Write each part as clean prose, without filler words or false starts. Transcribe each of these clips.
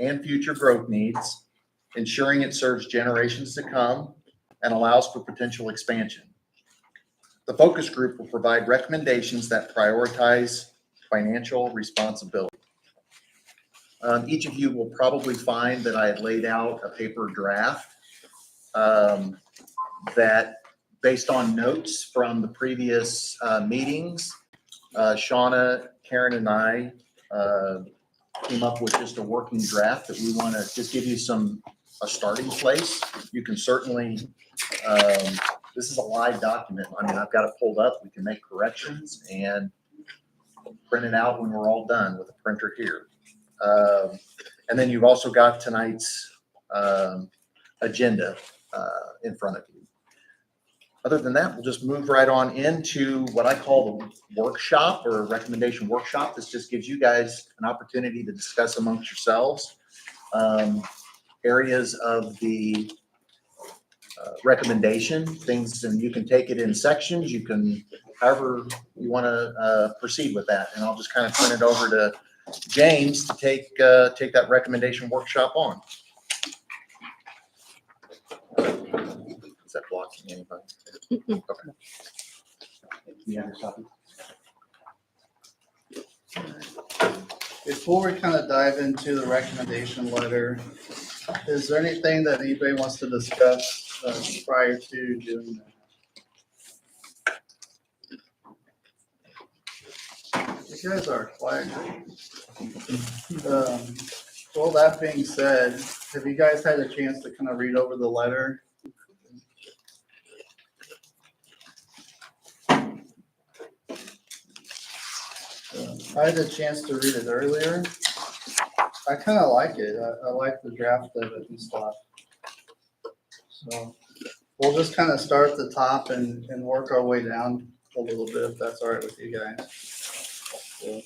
and future growth needs, ensuring it serves generations to come and allows for potential expansion. The focus group will provide recommendations that prioritize financial responsibility. Each of you will probably find that I had laid out a paper draft that, based on notes from the previous meetings, Shauna, Karen, and I came up with just a working draft that we want to just give you a starting place. You can certainly, this is a live document. I mean, I've got it pulled up. We can make corrections and print it out when we're all done with the printer here. And then you've also got tonight's agenda in front of you. Other than that, we'll just move right on into what I call the workshop or recommendation workshop. This just gives you guys an opportunity to discuss amongst yourselves areas of the recommendation, things, and you can take it in sections. You can, however you want to proceed with that. And I'll just kind of turn it over to James to take that recommendation workshop on. Is that blocking anybody? Okay. You have your copy? Before we kind of dive into the recommendation letter, is there anything that anybody wants to discuss prior to doing that? You guys are quiet. Well, that being said, have you guys had a chance to kind of read over the letter? I had a chance to read it earlier. I kind of like it. I like the draft of it and stuff. So we'll just kind of start at the top and work our way down a little bit, if that's all right with you guys. So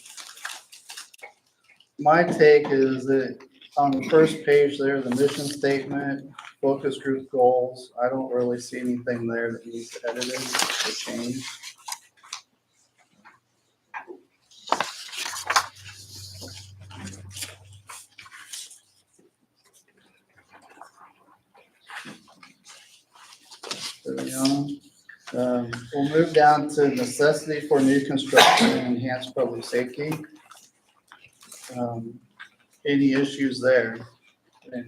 my take is that on the first page there, the mission statement, focus group goals, I don't really see anything there that needs edited or changed. We'll move down to necessity for new construction and enhanced public safety. Any issues there?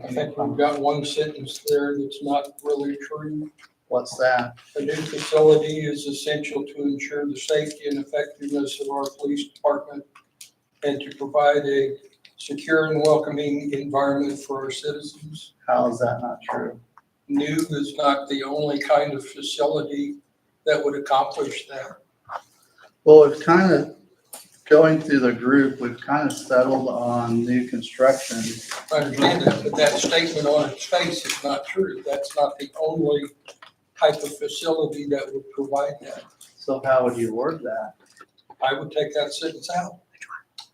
I think we've got one sentence there that's not really true. What's that? A new facility is essential to ensure the safety and effectiveness of our police department and to provide a secure and welcoming environment for our citizens. How is that not true? New is not the only kind of facility that would accomplish that. Well, we've kind of, going through the group, we've kind of settled on new construction. I understand that, but that statement on its face is not true. That's not the only type of facility that would provide that. So how would you word that? I would take that sentence out.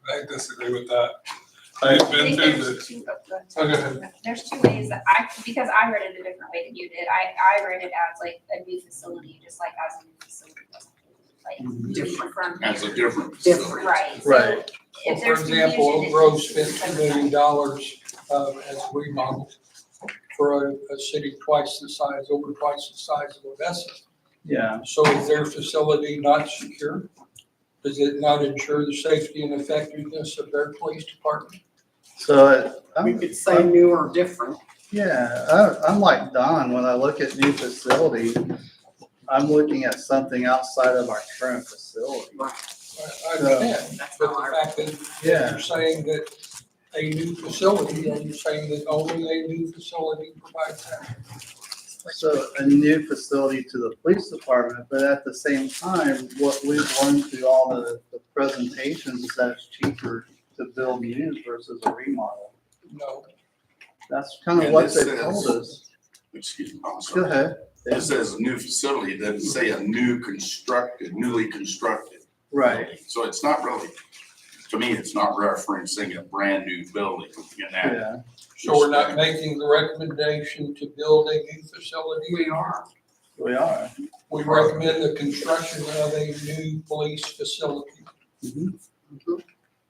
I disagree with that. I've been through this. Oh, go ahead. There's two ways that because I read it a different way than you did. I read it as like a new facility, just like as a new facility. Like different from That's a here. different. Right. So Right. if For there's example, Oak confusion, Grove it's spent just $2 million as a remodel for a city twice the size, over twice the size of Odessa. Yeah. So is their facility not secure? Does it not ensure the safety and effectiveness of their police department? So We could say new or different. yeah, I'm like Don. When I look at new facility, I'm looking at something outside of our current facility. I understand, That's but how the I fact that Yeah. you're saying that a new facility, are you saying that only a new facility provides that? So a new facility to the police department, but at the same time, what we've learned through all the presentations is that it's cheaper to build new versus a remodel. No. That's kind of And what this they told us. Excuse me, I'm Go sorry. ahead. It says a new facility, it doesn't say a newly constructed. Right, So it's not really, to me, it's not referencing a brand new building in that. yeah. So we're not making the recommendation to build a new facility? We are. We are. We recommend the construction of a new police facility. Mhm.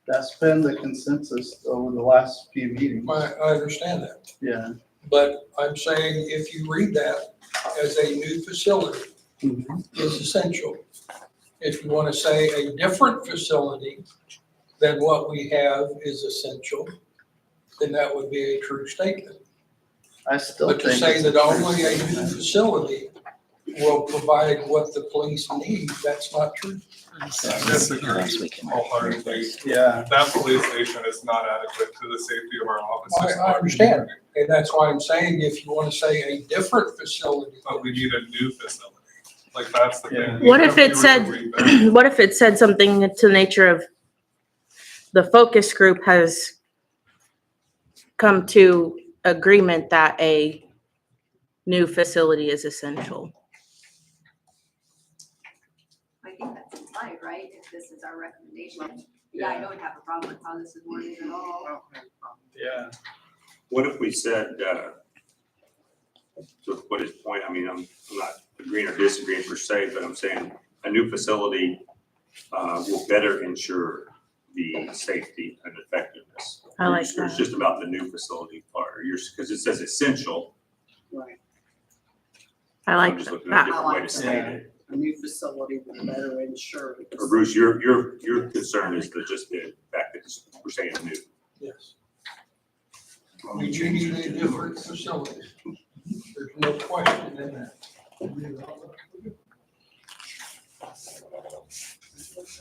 That's been the consensus over the last few meetings. I understand that. Yeah. But I'm saying if you read that as a new facility Mhm. is essential. If you want to say a different facility than what we have is essential, then that would be a true statement. I still But to think. say it's that true only a new statement. facility will provide what the police need, that's not true. I disagree wholeheartedly. Yeah, That police station is not adequate to the safety of our officers. I understand. And that's why I'm saying if you want to say a different facility. But we need a new facility. Like, that's the Yeah. thing. What if it were to said, read that- what if it said something to the nature of the focus group has come to agreement that a new facility is essential? I think that's implied, right? If this is our recommendation. Yeah, I don't have a problem with how this is worded at all. yeah. What if we said, to put his point, I mean, I'm not agreeing or disagreeing per se, but I'm saying a new facility will better ensure the safety and effectiveness. I like It's that. just about the new facility part, or because it says essential. Right. I I'm like just looking at a that. different way to Yeah. state it. A new facility will better ensure. Or Bruce, your concern is that just the fact that we're saying new. Yes. We do need a different facility. There's no question in that.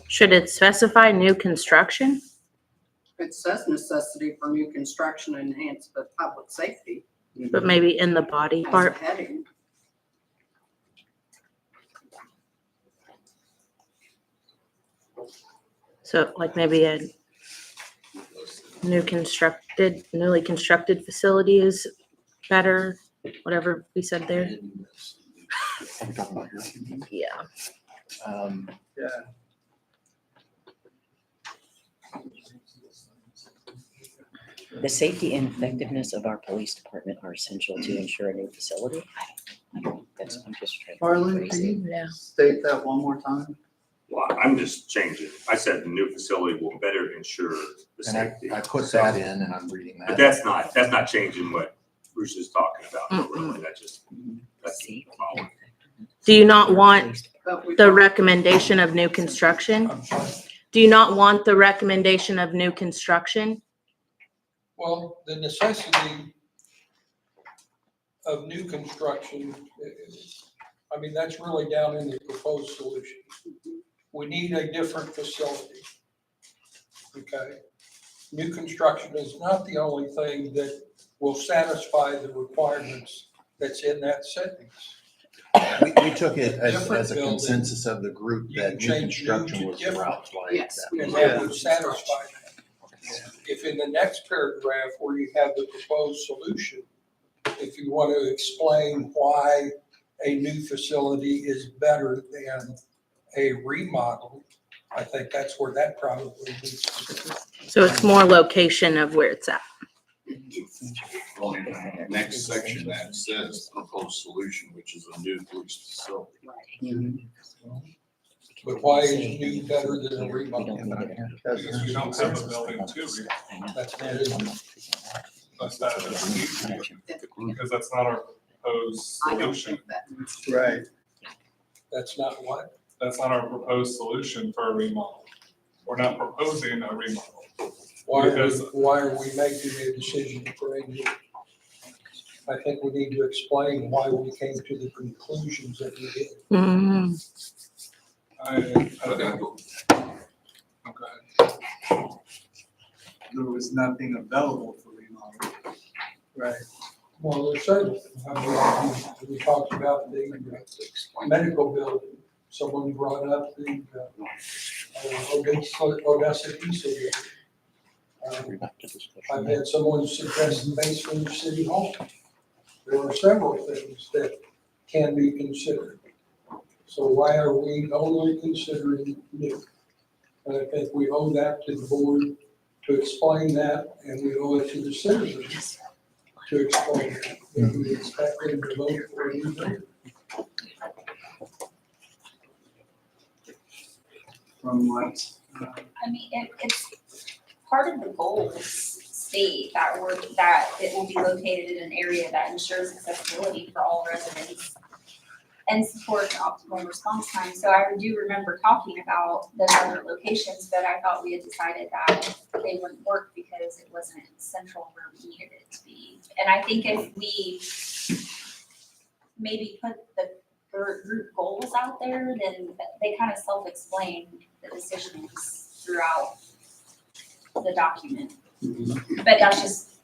Should it specify new construction? It says necessity for new construction and enhance the public safety But maybe in the body as a part? heading. So like maybe a newly constructed facility is better, whatever we said there. Are we talking about here? Yeah. Yeah. The safety and effectiveness of our police department are essential to ensure a new facility. I'm just trying. Harlan, can you Yeah. state that one more time? Well, I'm just changing. I said the new facility will better ensure the And safety. I put that in and I'm reading But that. that's not changing what Bruce is talking about. Really. That's Safety and all. effectiveness Do you not of our want police department. But we the recommendation of new construction? I'm sorry. Do you not want the recommendation of new construction? Well, the necessity of new construction, I mean, that's really down in the proposed solution. We need a different facility. Okay? New construction is not the only thing that will satisfy the requirements that's in that sentence. We took it as Different a building. consensus of the group You that can new change new to construction was the different. route. Like Yes. that. And Yeah. that would satisfy that. If in the next paragraph where you have the proposed solution, if you want to explain why a new facility is better than a remodel, I think that's where that probably needs to be. So it's more location of where it's at. Well, in the next section that says proposed solution, which is a new police facility. But why is new better than a We remodel? don't need it. Because we don't have a building to read. I know. That's what it is. That's not, because that's not our proposed I don't solution. think that. Right. That's not what? That's not our proposed solution for a remodel. We're not proposing a remodel. Why Because- are we making a decision for a new? I think we need to explain why we came to the conclusions that we did. I think, okay. There was nothing available for remodel. Right. Well, there's several. I mean, we talked about the medical building. Someone brought up the Odessa diesel. I've had someone suggest the basement of City Hall. There are several things that can be considered. So why are we only considering new? And I think we owe that to the board to explain that, and we owe it to the citizens to explain that. If we expect them to vote for a new building. From what? I mean, it's part of the goals state that that it will be located in an area that ensures accessibility for all residents and support optimal response time. So I do remember talking about the other locations, but I thought we had decided that they wouldn't work because it wasn't central where we needed it to be. And I think if we maybe put the group goals out there, then they kind of self-explain the decisions throughout the document. But that's just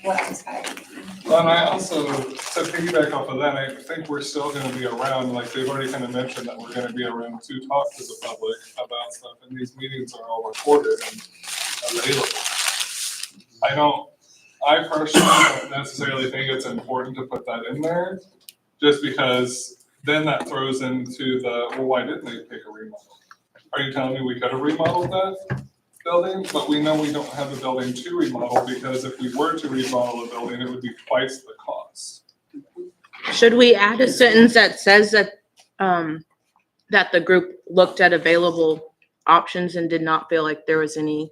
what I was kind of thinking. Well, and I also, to piggyback off of that, I think we're still gonna be around, like they've already kind of mentioned that we're gonna be around to talk to the public about stuff, and these meetings are all recorded and available. I personally don't necessarily think it's important to put that in there, just because then that throws into the, well, why didn't they pick a remodel? Are you telling me we could have remodeled that building? But we know we don't have a building to remodel, because if we were to remodel a building, it would be twice the cost. Should we add a sentence that says that, that the group looked at available options and did not feel like there was any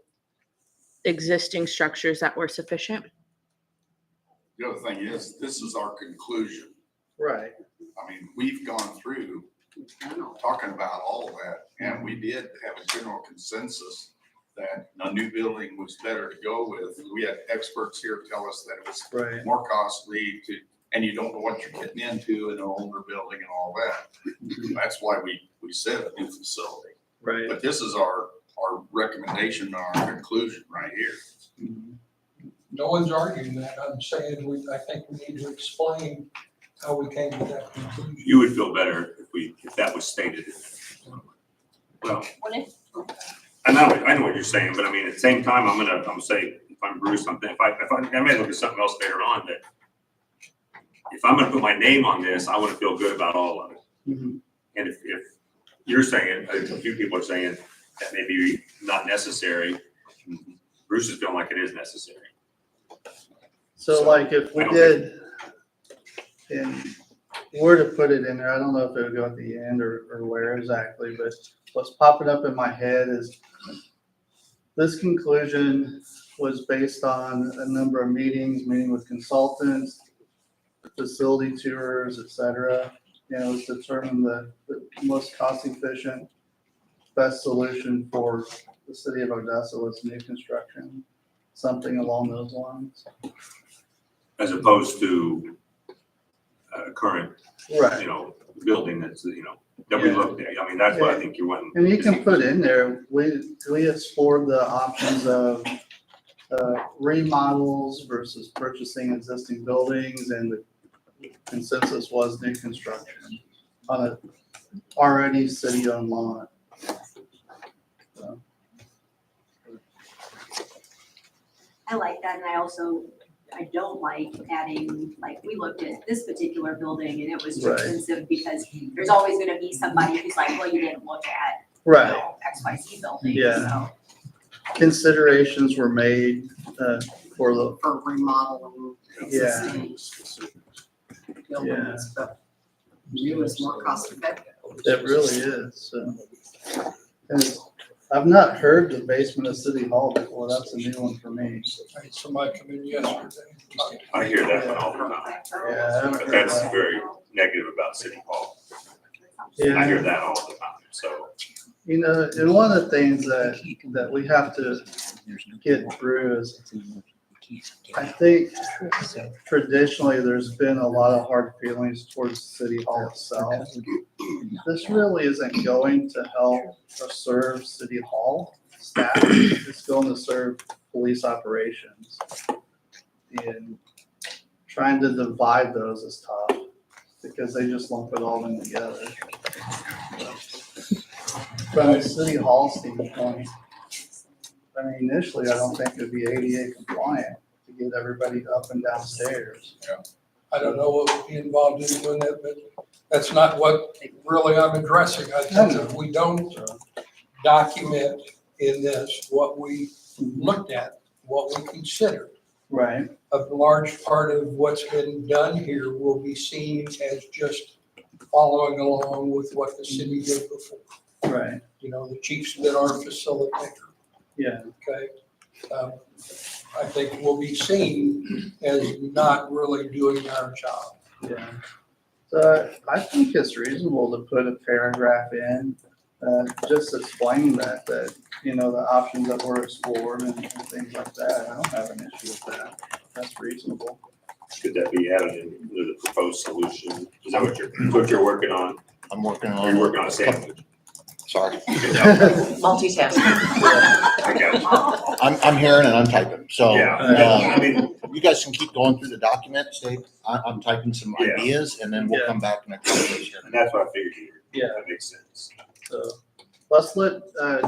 existing structures that were sufficient? The other thing is, this is our conclusion. Right. I mean, we've gone through talking about all of that, and we did have a general consensus that a new building was better to go with. We had experts here tell us that it was Right. more costly to, and you don't know what you're getting into in an older building and all that. That's why we said a new facility. Right. But this is our recommendation, our conclusion right here. No one's arguing that. I'm saying I think we need to explain how we came to that conclusion. You would feel better if that was stated in there. Well, What if, I know what you're saying, but I mean, at the same time, I'm gonna say, if I'm Bruce, something, I may look at something else later on, that if I'm gonna put my name on this, I wanna feel good about all of it. Mhm. And if you're saying, a few people are saying that may be not necessary, Bruce is feeling like it is necessary. So like if we I don't did, and were to put it in there, I don't know if it would go at the end or where exactly, but what's popping up in my head is this conclusion was based on a number of meeting with consultants, facility tours, et cetera. And it was determined the most cost efficient, best solution for the city of Odessa was new construction, something along those lines. As opposed to current, Right. building that's, that we looked at. I mean, that's what I think you're wanting. And you can put in there, we explored the options of remodels versus purchasing existing buildings, and the consensus was new construction on a already city-owned lot. So, I like that, and I don't like adding, like, we looked at this particular building and it was too Right. expensive because there's always gonna be somebody who's like, well, you didn't look at, Right, XYZ building, Yeah. so. considerations were made for the, For remodeling Yeah. existing buildings, but new is more cost effective. it really is, so. And I've not heard the basement of City Hall before, that's a new one for me. I had somebody come in yesterday. I hear that one all the time, Yeah, I haven't but heard that's that. very negative about City Hall. Yeah. I hear that all the time, so. You know, and one of the things that we have to get through is, I think traditionally, there's been a lot of hard feelings towards City Hall itself. This really isn't going to help or serve City Hall staff, it's going to serve police operations. And trying to divide those is tough, because they just lump it all in together. From a City Hall standpoint, I mean, initially, I don't think it'd be ADA compliant to get everybody up and downstairs. I don't know what would be involved in doing that, but that's not what really I'm addressing. I think if we don't document in this what we looked at, what we considered, Right, a large part of what's been done here will be seen as just following along with what the city did before. right, The chief's been our facilitator, yeah. okay? I think will be seen as not really doing our job. Yeah. So I think it's reasonable to put a paragraph in, just explaining that, you know, the options that were explored and things like that. I don't have an issue with that. That's reasonable. Could that be added into the proposed solution? Is that what you're working on? I'm working Or are you on, working on a sandwich? sorry. Multitasking. Okay. I'm hearing and I'm typing, so. Yeah, I mean, You guys can keep going through the document, Dave. I'm typing some Yeah. ideas and then we'll come back and. and that's what I figured you, Yeah. that makes sense. So let's let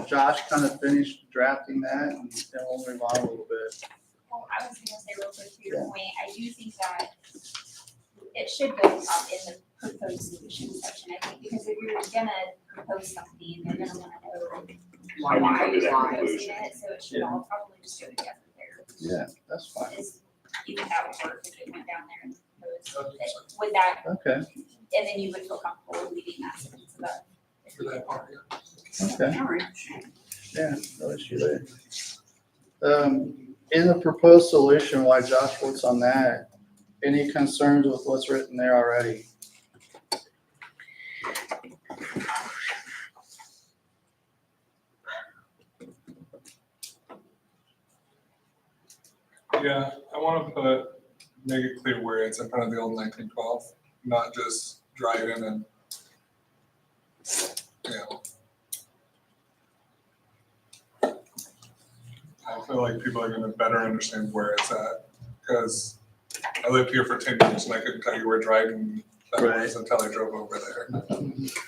Josh kind of finish drafting that and then we'll move on a little bit. Well, I was gonna say real quick to your Yeah. point, I do think that it should go up in the proposed solution section, I think, because if you're gonna propose something, they're gonna wanna know Why you come to that why you're conclusion. proposing it, so it should all probably just go together there. Yeah, that's fine. Is, you think that would work if it went down there and proposed, I think so. would that, Okay, and then you would feel comfortable leaving that sentence of that? For that part, yeah. okay. All right. Yeah, no issue there. In the proposed solution, while Josh works on that, any concerns with what's written there already? Yeah, I want to make it clear where it's in front of the old 1912, not just drive in and, you know. I feel like people are gonna better understand where it's at, because I lived here for 10 years and I couldn't tell you where driving that was until I drove over there.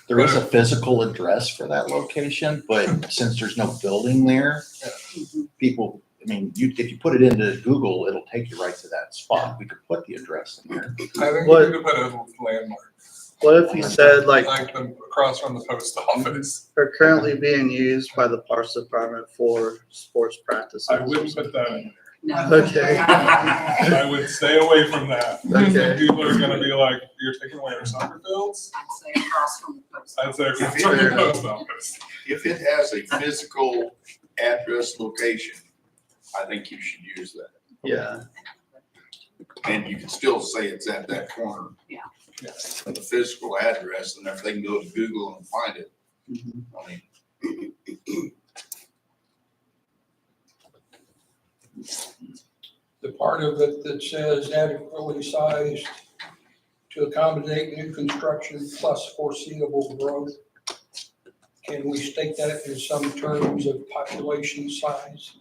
There is a physical address for that location, but since there's no building there, people, I mean, if you put it into Google, it'll take you right to that spot. We could put the address in there. I think What- we could put a landmark, What if you said like like them across from the post office. are currently being used by the Parks Department for sports practices? I wouldn't put that in No. Okay. there. I would stay away from that. Okay. People are gonna be like, you're taking away our soccer fields? I'd say across from the post. I'd say across from the post office. If it has a physical address location, I think you should use that. Yeah, And you can still say it's at that corner. Yeah. Of the physical address, and if they can go to Google and find it, mhm. I mean, The part of it that says adequately sized to accommodate new construction plus foreseeable growth. Can we state that in some terms of population size?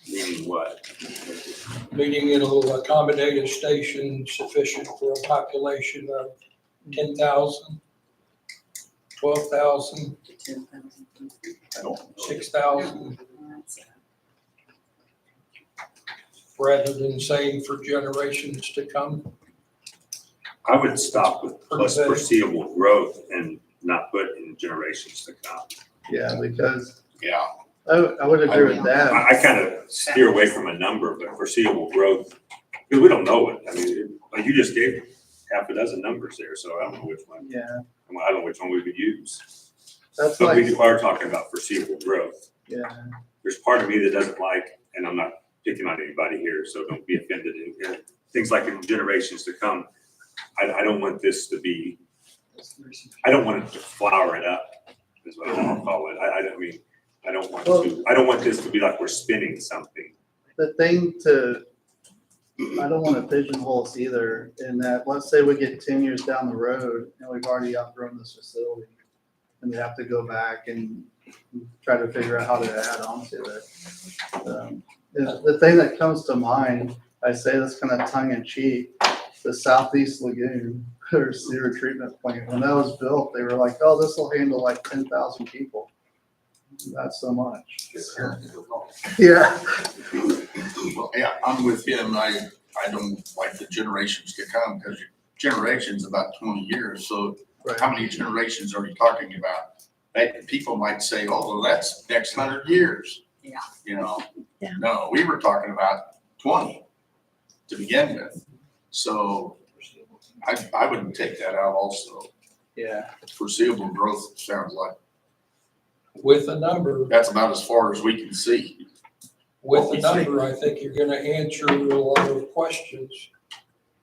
Meaning what? Meaning it'll accommodate a station sufficient for a population of 10,000, 12,000, 10,000. I don't. 6,000, rather than saying for generations to come. I would stop with plus Pretty vague. foreseeable growth and not put in generations to come. Yeah, because Yeah, I would agree with that. I kind of steer away from a number, but foreseeable growth, because we don't know it. I mean, like you just gave half a dozen numbers there, so I don't know which one, Yeah, I don't know which one we would use. that's But like, we are talking about foreseeable growth. yeah, There's part of me that doesn't like, and I'm not picking on anybody here, so don't be offended. Things like in generations to come, I don't want this to be, I don't want it to flower it up, is what I'll call it. I mean, I don't want this to be like we're spinning something. the thing to, I don't want to pigeonhole us either in that, let's say we get 10 years down the road and we've already outgrown this facility. And we have to go back and try to figure out how to add on to it. The thing that comes to mind, I say this kind of tongue in cheek, the Southeast Lagoon or sewer treatment plant, when that was built, they were like, oh, this will handle like 10,000 people. Not so much. Yeah. well, yeah, I'm with him. I don't like the generations to come, because generations about 20 years, so how many generations are you talking about? People might say, oh, well, that's next 100 years. Yeah. You know? Yeah. No, we were talking about 20 to begin with. So I wouldn't take that out also. Yeah. Foreseeable growth sounds like. With a number, That's about as far as we can see. with a number, I think you're gonna answer a lot of questions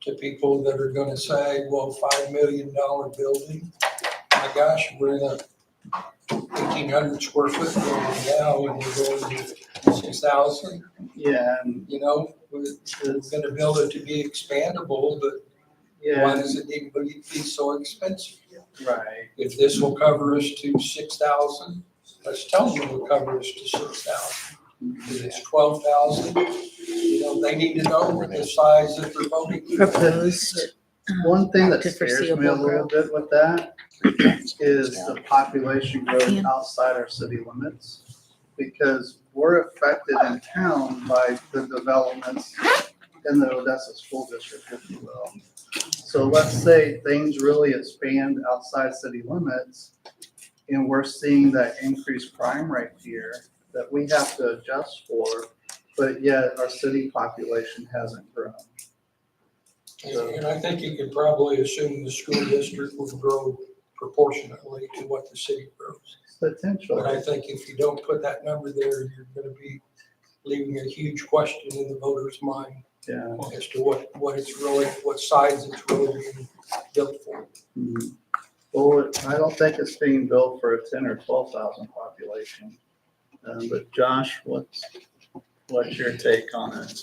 to people that are gonna say, well, $5 million building. My gosh, we're in a 1,800 square foot building now and we're going to 6,000. Yeah, and You know, we're gonna build it to be expandable, but why yeah, does it need to be so expensive? right. If this will cover us to 6,000, let's tell them it'll cover us to 6,000. If it's 12,000, you know, they need to know the size that they're voting. Proposed. One thing that To scares me a foreseeable little growth. bit with that is the population growth outside our city limits. Because we're affected in town by the developments in the Odessa School District, if you will. So let's say things really expand outside city limits and we're seeing that increased crime rate here that we have to adjust for, but yet our city population hasn't grown. And I think you could probably assume the school district will grow proportionately to what the city grows. Potentially. But I think if you don't put that number there, you're gonna be leaving a huge question in the voter's mind Yeah. as to what it's really, what size it's really being built for. Mhm. Well, I don't think it's being built for a 10 or 12,000 population. But Josh, what's your take on it?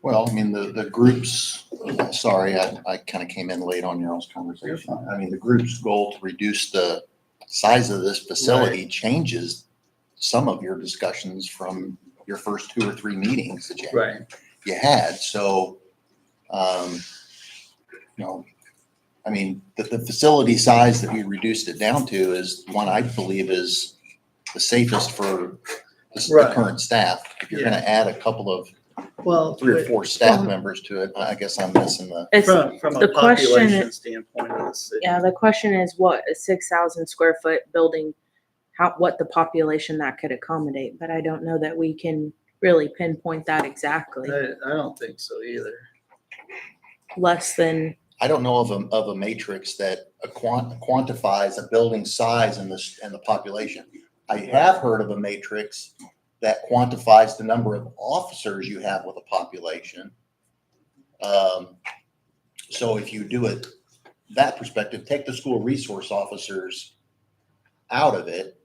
Well, I mean, the groups, sorry, I kind of came in late on y'all's conversation. I mean, the group's goal to reduce the size of this facility changes some of your discussions from your first 2 or 3 meetings that Right. you had. So, you know, I mean, the facility size that we reduced it down to is one I believe is the safest for the Right. current staff. If you're gonna add a couple of Well, 3 or 4 staff Well- members to it, I guess I'm missing the. It's, from the a question- population standpoint of the city. yeah, the question is what, a 6,000 square foot building, what the population that could accommodate, but I don't know that we can really pinpoint that exactly. I don't think so either. Less than, I don't know of a matrix that quantifies a building size and the population. I have heard of a matrix that quantifies the number of officers you have with a population. So if you do it that perspective, take the school resource officers out of it,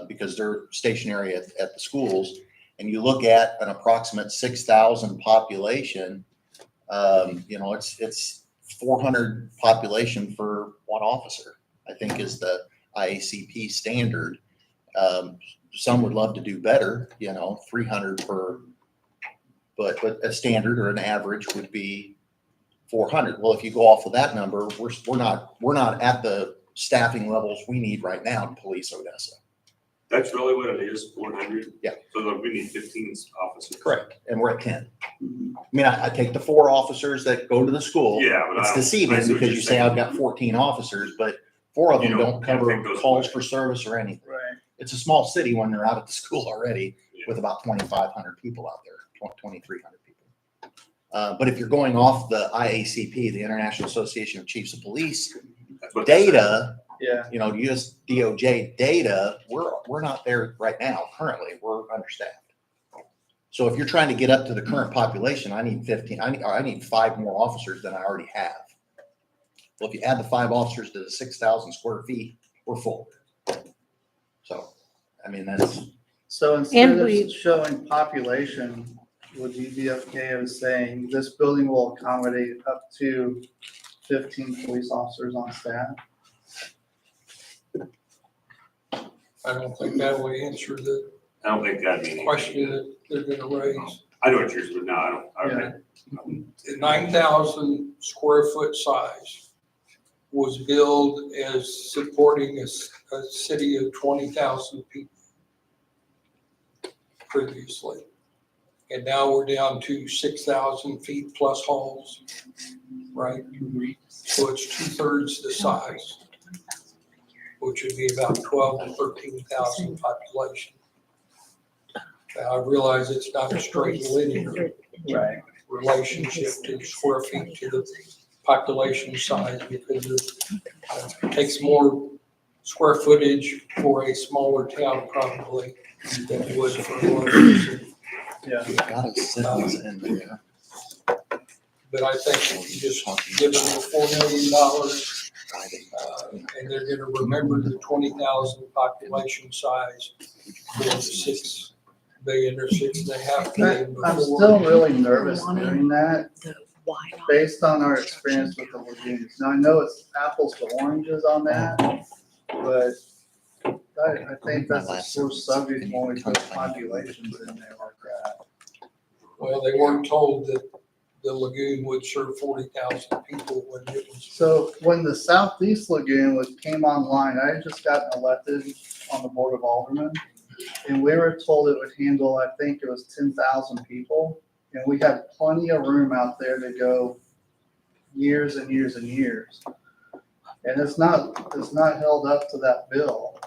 because they're stationary at the schools, and you look at an approximate 6,000 population, you know, it's 400 population for one officer, I think is the IACP standard. Some would love to do better, you know, 300 per, but a standard or an average would be 400. Well, if you go off of that number, we're not at the staffing levels we need right now to police Odessa. That's really what it is, 400? Yeah. So like we need 15 officers. Correct. And we're at 10. I mean, I take the 4 officers that go to the school. Yeah, but It's I deceiving see what because you're you say saying. I've got 14 officers, but 4 of them You don't can't cover take those calls away. for service or anything. Right. It's a small city when they're out at the school already Yeah. with about 2,500 people out there, 2,300 people. But if you're going off the IACP, the International Association of Chiefs of Police That's what they said. data, Yeah. you know, US DOJ data, we're not there right now. Currently, we're understaffed. So if you're trying to get up to the current population, I need 15, I need 5 more officers than I already have. Well, if you add the 5 officers to the 6,000 square feet, we're full. So, I mean, that's, So instead And of we- showing population, would you be okay with saying this building will accommodate up to 15 police officers on staff? I don't think that will answer the I don't think that'd be. question that they're gonna raise. I know what you're saying, but no, I don't, Yeah. The 9,000 square foot size was billed as supporting a city of 20,000 people previously. And now we're down to 6,000 feet plus halls, right? So it's 2/3 the size, which would be about 12 to 13,000 population. Now, I realize it's not a straight linear Right. relationship to square feet to the population size because it takes more square footage for a smaller town probably than it would for a larger city. Yeah. But I think you just give them the $4 million, and they're gonna remember the 20,000 population size for the 6 billion or 6.5 billion I'm before. still really nervous doing that Why not? based on our experience with the lagoons. Now, I know it's apples to oranges on that, but I think that's a sore subject when we put populations in there like that. Well, they weren't told that the lagoon would serve 40,000 people when it was. So when the Southeast Lagoon came online, I had just gotten elected on the Board of Aldermen. And we were told it would handle, I think it was 10,000 people. And we had plenty of room out there to go years and years and years. And it's not held up to that bill.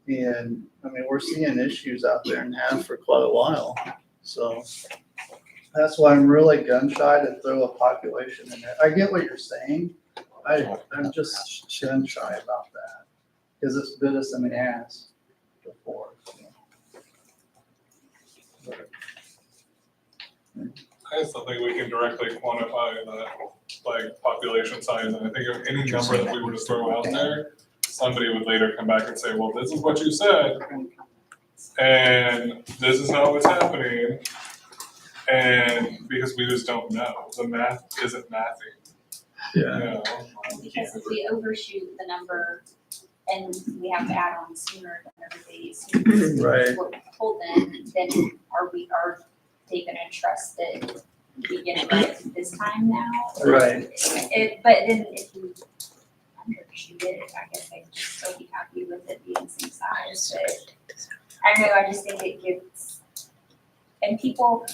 And I mean, we're seeing issues out there and have for quite a while. So that's why I'm really gun shy to throw a population in there. I get what you're saying. I'm just gun shy about that because it's bit us in the ass before. I just don't think we can directly quantify that, like, population size, and I think if any number that we were to throw out there, somebody would later come back and say, well, this is what you said, and this is how it's happening, and because we just don't know, the math isn't mathing, you know? Because if we overshoot the number and we have to add on sooner than everybody assumes Right. what we told them, then are they gonna trust that we get it right this time now? Right. But then if you undershoot it, I guess I'd just still be happy with it being some size, but I don't know, I just think it gives, and people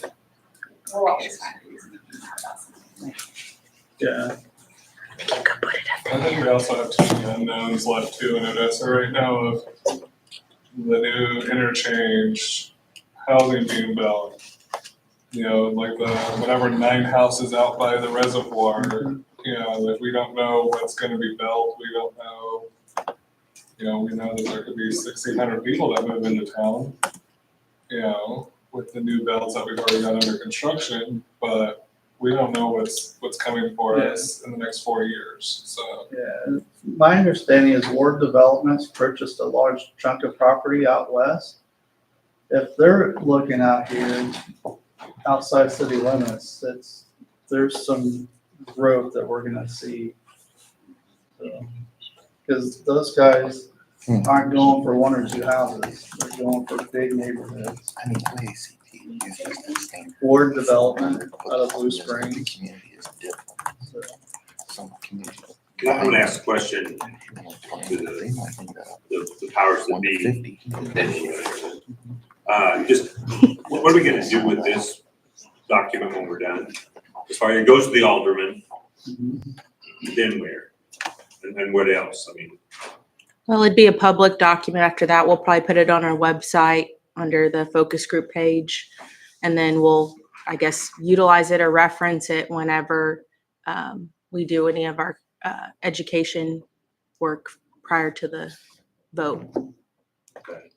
will always find a reason to be mad about something. Yeah. I think we also have too many unknowns left too in Odessa right now of the new interchange, housing being built. You know, like the, whatever 9 houses out by the reservoir, you know, like we don't know what's gonna be built, we don't know. You know, we know that there could be 1,600 people that move into town, you know, with the new builds that we've already got under construction, but we don't know what's coming for us in the next 4 years, so. Yeah. My understanding is Ward Developments purchased a large chunk of property out west. If they're looking out here outside city limits, there's some growth that we're gonna see. So, because those guys aren't going for 1 or 2 houses, they're going for big neighborhoods. Ward Development out of Blue Springs. So, I'm gonna ask a question to the powers that be. Just, what are we gonna do with this document when we're done? As far as it goes to the alderman, then where? And what else? I mean, Well, it'd be a public document after that. We'll probably put it on our website under the focus group page. And then we'll, I guess, utilize it or reference it whenever we do any of our education work prior to the vote. okay.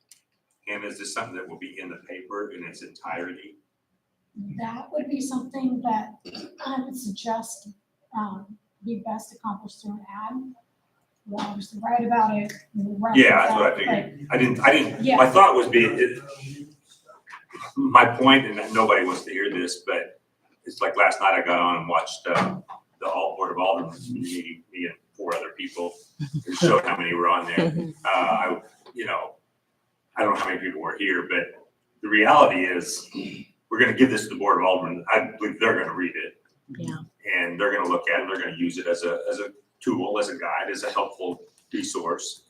And is this something that will be in the paper in its entirety? That would be something that I would suggest be best accomplished through an ad. We'll obviously write about it. Yeah, that's what I figured. I didn't, Yeah. my thought was my point, and that nobody wants to hear this, but it's like last night I got on and watched the Board of Aldermen meeting, me and 4 other people, and showed how many were on there. You know, I don't know how many people were here, but the reality is we're gonna give this to the Board of Aldermen. I believe they're gonna read it. Yeah. And they're gonna look at it, they're gonna use it as a tool, as a guide, as a helpful resource.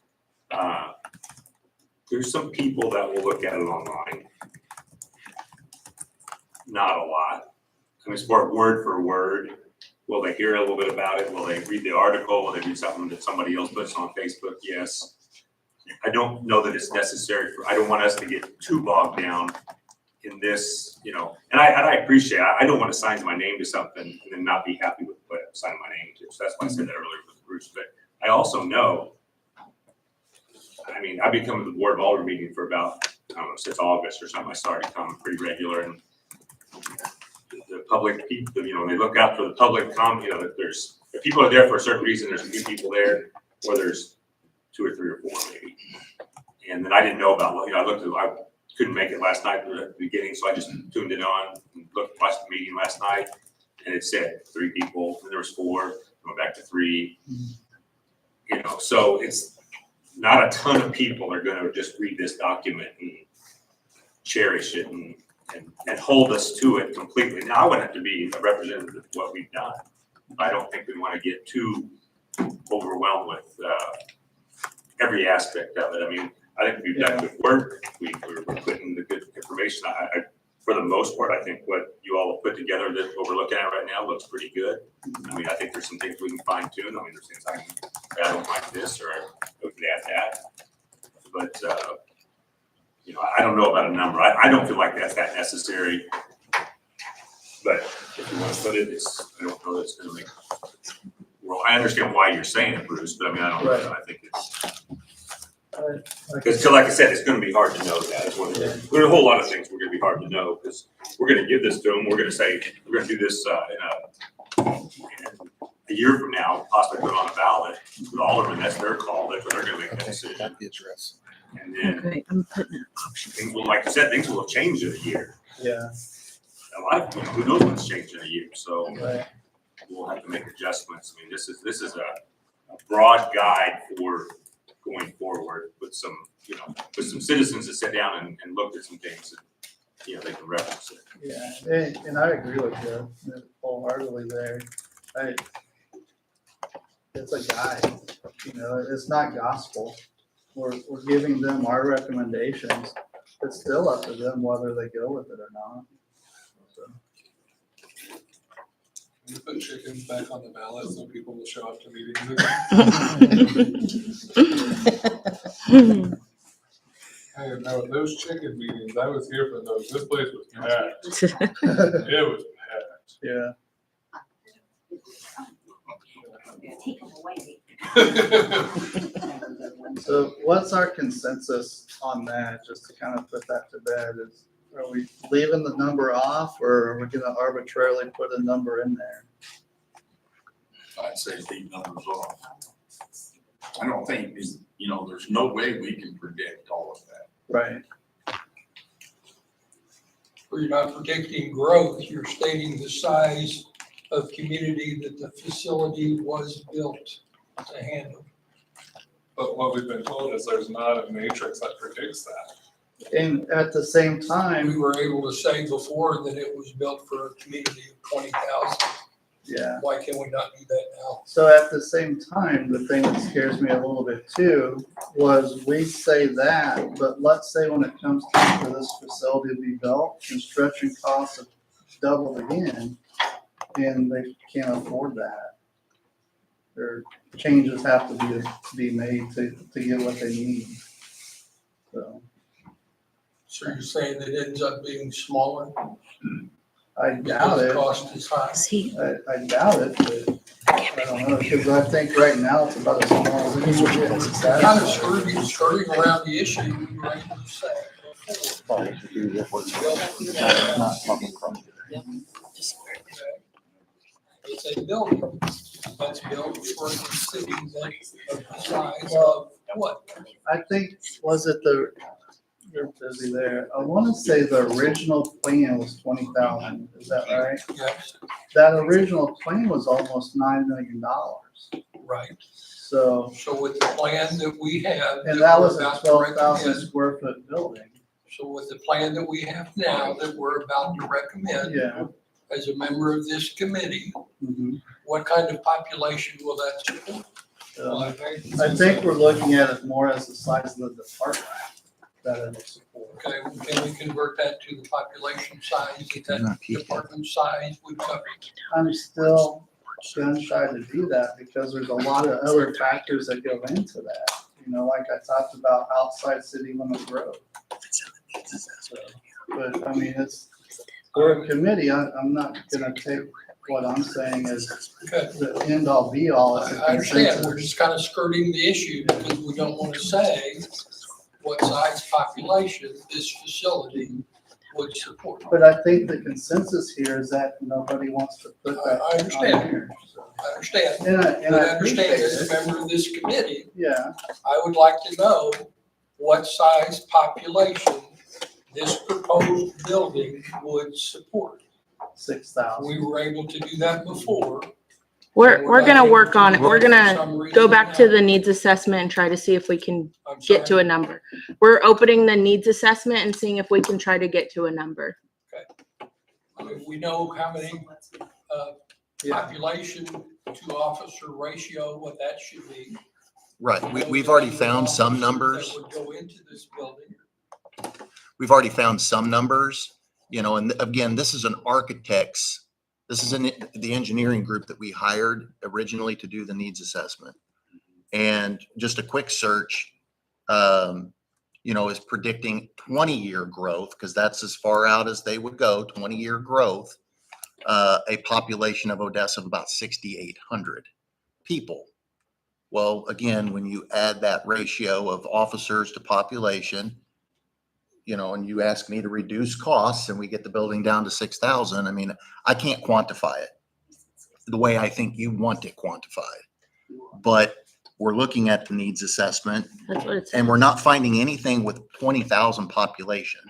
There's some people that will look at it online. Not a lot. I mean, it's more word for word. Will they hear a little bit about it? Will they read the article? Will they read something that somebody else puts on Facebook? Yes. I don't know that it's necessary I don't want us to get too bogged down in this, you know, and I appreciate, I don't want to sign my name to something and then not be happy with what I'm signing my name to. So that's why I said that earlier with Bruce, but I also know, I mean, I've been coming to the Board of Alder meeting for about, I don't know, since August or something. I started coming pretty regular, and the public people, you know, they look out for the public you know, that if people are there for a certain reason, there's a few people there, or there's 2 or 3 or 4 maybe. And then I didn't know about, you know, I couldn't make it last night at the beginning, so I just tuned it on and watched the meeting last night, and it said 3 people, and there was 4, went back to 3. You know, so it's not a ton of people are gonna just read this document and cherish it and hold us to it completely. Now, I wouldn't have to be a representative of what we've done. I don't think we want to get too overwhelmed with every aspect of it. I mean, I think we've done good work. We're putting the good information. I for the most part, I think what you all have put together, that what we're looking at right now, looks pretty good. I mean, I think there's some things we can fine tune. I mean, there's things I don't like this, or we could add that. But you know, I don't know about a number. I don't feel like that's that necessary. But if you want to put it, I don't know that it's going to make. Well, I understand why you're saying it, Bruce, but I mean, I don't know. I think it's. Because, like I said, it's going to be hard to know that. There's a whole lot of things we're going to be hard to know, because we're going to give this to them. We're going to say, we're going to do this in a year from now, possibly put it on a ballot. With Alderman, that's their call. They're going to make that decision. And then Okay, I'm putting an option. things will, like I said, things will have changed in a year. Yeah. A lot of, who knows what's changed in a year? So Right. we'll have to make adjustments. I mean, this is a broad guide for going forward with some, you know, with some citizens that sit down and look at some things that, you know, they can reference it. Yeah, and I agree with you wholeheartedly there. It's a guide, you know, it's not gospel. We're giving them our recommendations. It's still up to them whether they go with it or not. So, We put chickens back on the ballot so people will show up to meetings again. Hey, no, those chicken meetings, I was here for those. This place was packed. It was packed. yeah. Take them away. So what's our consensus on that, just to kind of put that to bed? Are we leaving the number off, or are we gonna arbitrarily put a number in there? I'd say leave numbers off. I don't think, you know, there's no way we can predict all of that. Right. Where you're not predicting growth, you're stating the size of community that the facility was built to handle. But what we've been told is there's not a matrix that predicts that. And at the same We time, were able to say before that it was built for a community of 20,000. yeah. Why can we not do that now? So at the same time, the thing that scares me a little bit too was we say that, but let's say when it comes time for this facility to be built, construction costs have doubled again, and they can't afford that. Or changes have to be made to get what they need. So So you're saying that it ends up being smaller I doubt because the it. cost is high? See, I doubt it, but I don't know, because I think right now it's about as small as it's Kind of skirting around the issue you were able to say before. It's a building that's built for a city that's of the size of what? I think, was it you're busy there. I want to say the original plan was 20,000. Is that right? Yes, That original plan was almost $9 million. right. So, So with the plan that we have. and that we're was a about to 12,000 recommend- square foot building. So with the plan that we have now that we're about to recommend. Yeah. As a member of this committee, Mhm. what kind of population will that support? I think we're looking at it more as the size of the department that it will support. Okay, can we convert that to the population size, that department size would cover? I'm still gun shy to do that because there's a lot of other factors that go into that. You know, like I talked about outside city limit growth. So, but I mean, we're a committee, I'm not gonna take what I'm saying as Okay. the end all be all. It's a I understand, consensus. we're just kind of skirting the issue because we don't want to say what size population this facility would support. But I think the consensus here is that nobody wants to put that I understand. on here. So. I understand. And I I understand appreciate as a it. member of this committee, Yeah, I would like to know what size population this proposed building would support. 6,000. We were able to do that before. We're gonna work on it. We're For gonna some reason go back to now. the needs assessment and try to see if we can I'm get to sorry. a number. We're opening the needs assessment and seeing if we can try to get to a number. If we know how many, Yeah. population to officer ratio, what that should be. Right, We know we've the already number of found some officers numbers. that would go into this building. We've already found some numbers, you know, and again, this is the engineering group that we hired originally to do the needs assessment. And just a quick search, you know, is predicting 20-year growth, because that's as far out as they would go, 20-year growth, a population of Odessa of about 6,800 people. Well, again, when you add that ratio of officers to population, you know, and you ask me to reduce costs and we get the building down to 6,000, I mean, I can't quantify it the way I think you want it quantified. But we're looking at the needs assessment That's what it's. and we're not finding anything with 20,000 population.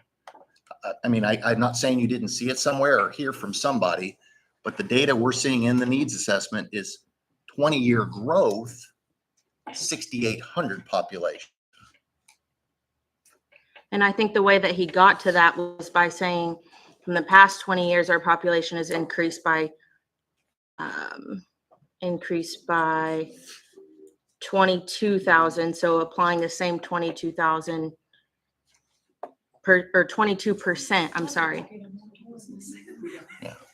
I mean, I'm not saying you didn't see it somewhere or hear from somebody, but the data we're seeing in the needs assessment is 20-year growth, 6,800 population. And I think the way that he got to that was by saying, from the past 20 years, our population has increased by 22,000. So applying the same 22,000 or 22%, I'm sorry.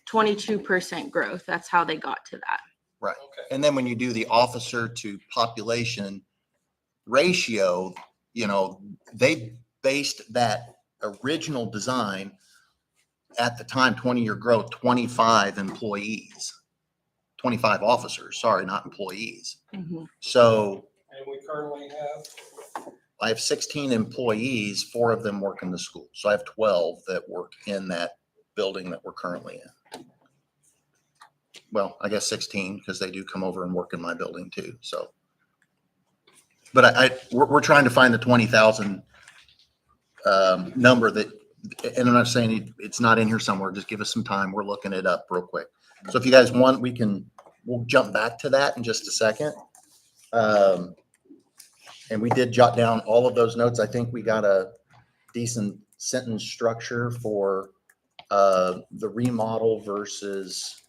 22% growth. That's how they got to that. Right. Okay. And then when you do the officer to population ratio, you know, they based that original design at the time, 20-year growth, 25 employees, 25 officers, sorry, not employees. Mhm. So And we currently have, I have 16 employees, 4 of them work in the school. So I have 12 that work in that building that we're currently in. Well, I guess 16 because they do come over and work in my building too. So, but we're trying to find the 20,000 number that, and I'm not saying it's not in here somewhere. Just give us some time. We're looking it up real quick. So if you guys want, we'll jump back to that in just a second. And we did jot down all of those notes. I think we got a decent sentence structure for the remodel versus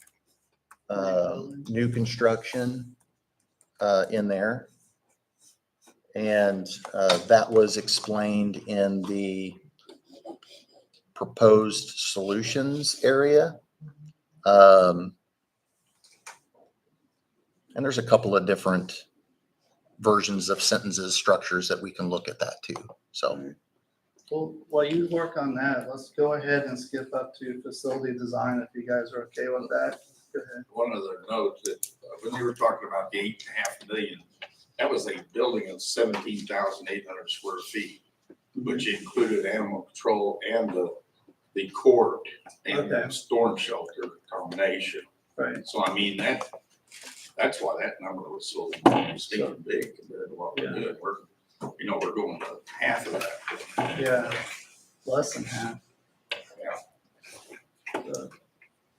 new construction in there. And that was explained in the proposed solutions area. And there's a couple of different versions of sentences, structures that we can look at that too. So, Well, while you work on that, let's go ahead and skip up to facility design if you guys are okay with that. Go ahead. One other note that when you were talking about the 8.5 million, that was a building of 17,800 square feet, which included animal control and the court and the Okay. storm shelter combination. Right. So I mean, that's why that number was so stinking big compared to what we're doing. We're going to half of that. Yeah, less than half. Yeah.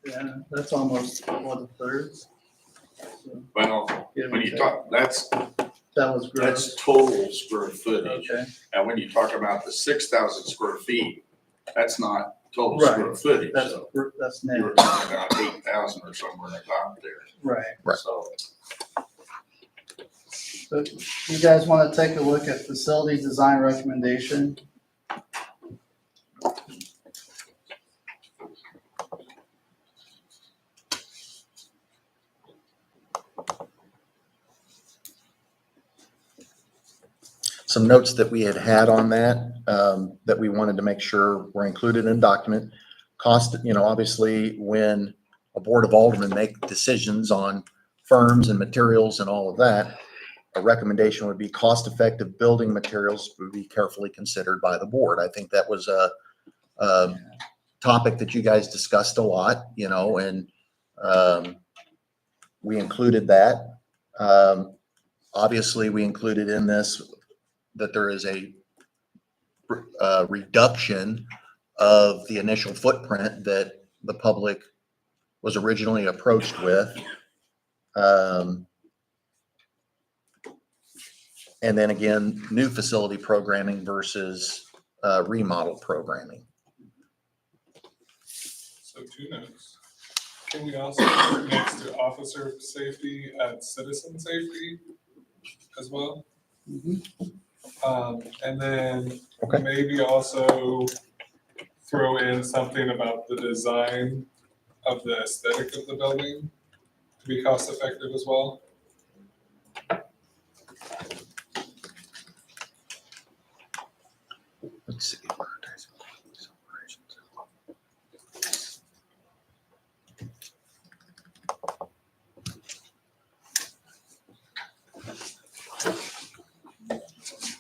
Yeah, that's almost what, a third? So, Well, give or when you take. talk, that's That was gross. total square footage. Okay, And when you talk about the 6,000 square feet, that's not total Right. square footage. that's, So that's you were net, talking about 8,000 or somewhere in the top there. right. Right. So So you guys want to take a look at facility design recommendation? some notes that we had on that. that we wanted to make sure were included in the document. Cost, obviously, when a board of aldermen make decisions on firms and materials and all of that, a recommendation would be cost-effective building materials would be carefully considered by the board. I think that was a topic that you guys discussed a lot, and we included that. Obviously, we included in this that there is a reduction of the initial footprint that the public was originally approached with. And then again, new facility programming versus remodel programming. So 2 notes. Can we also put next to officer safety add citizen safety as well? And then Okay. maybe also throw in something about the design of the aesthetic of the building to be cost effective as well. Let's see.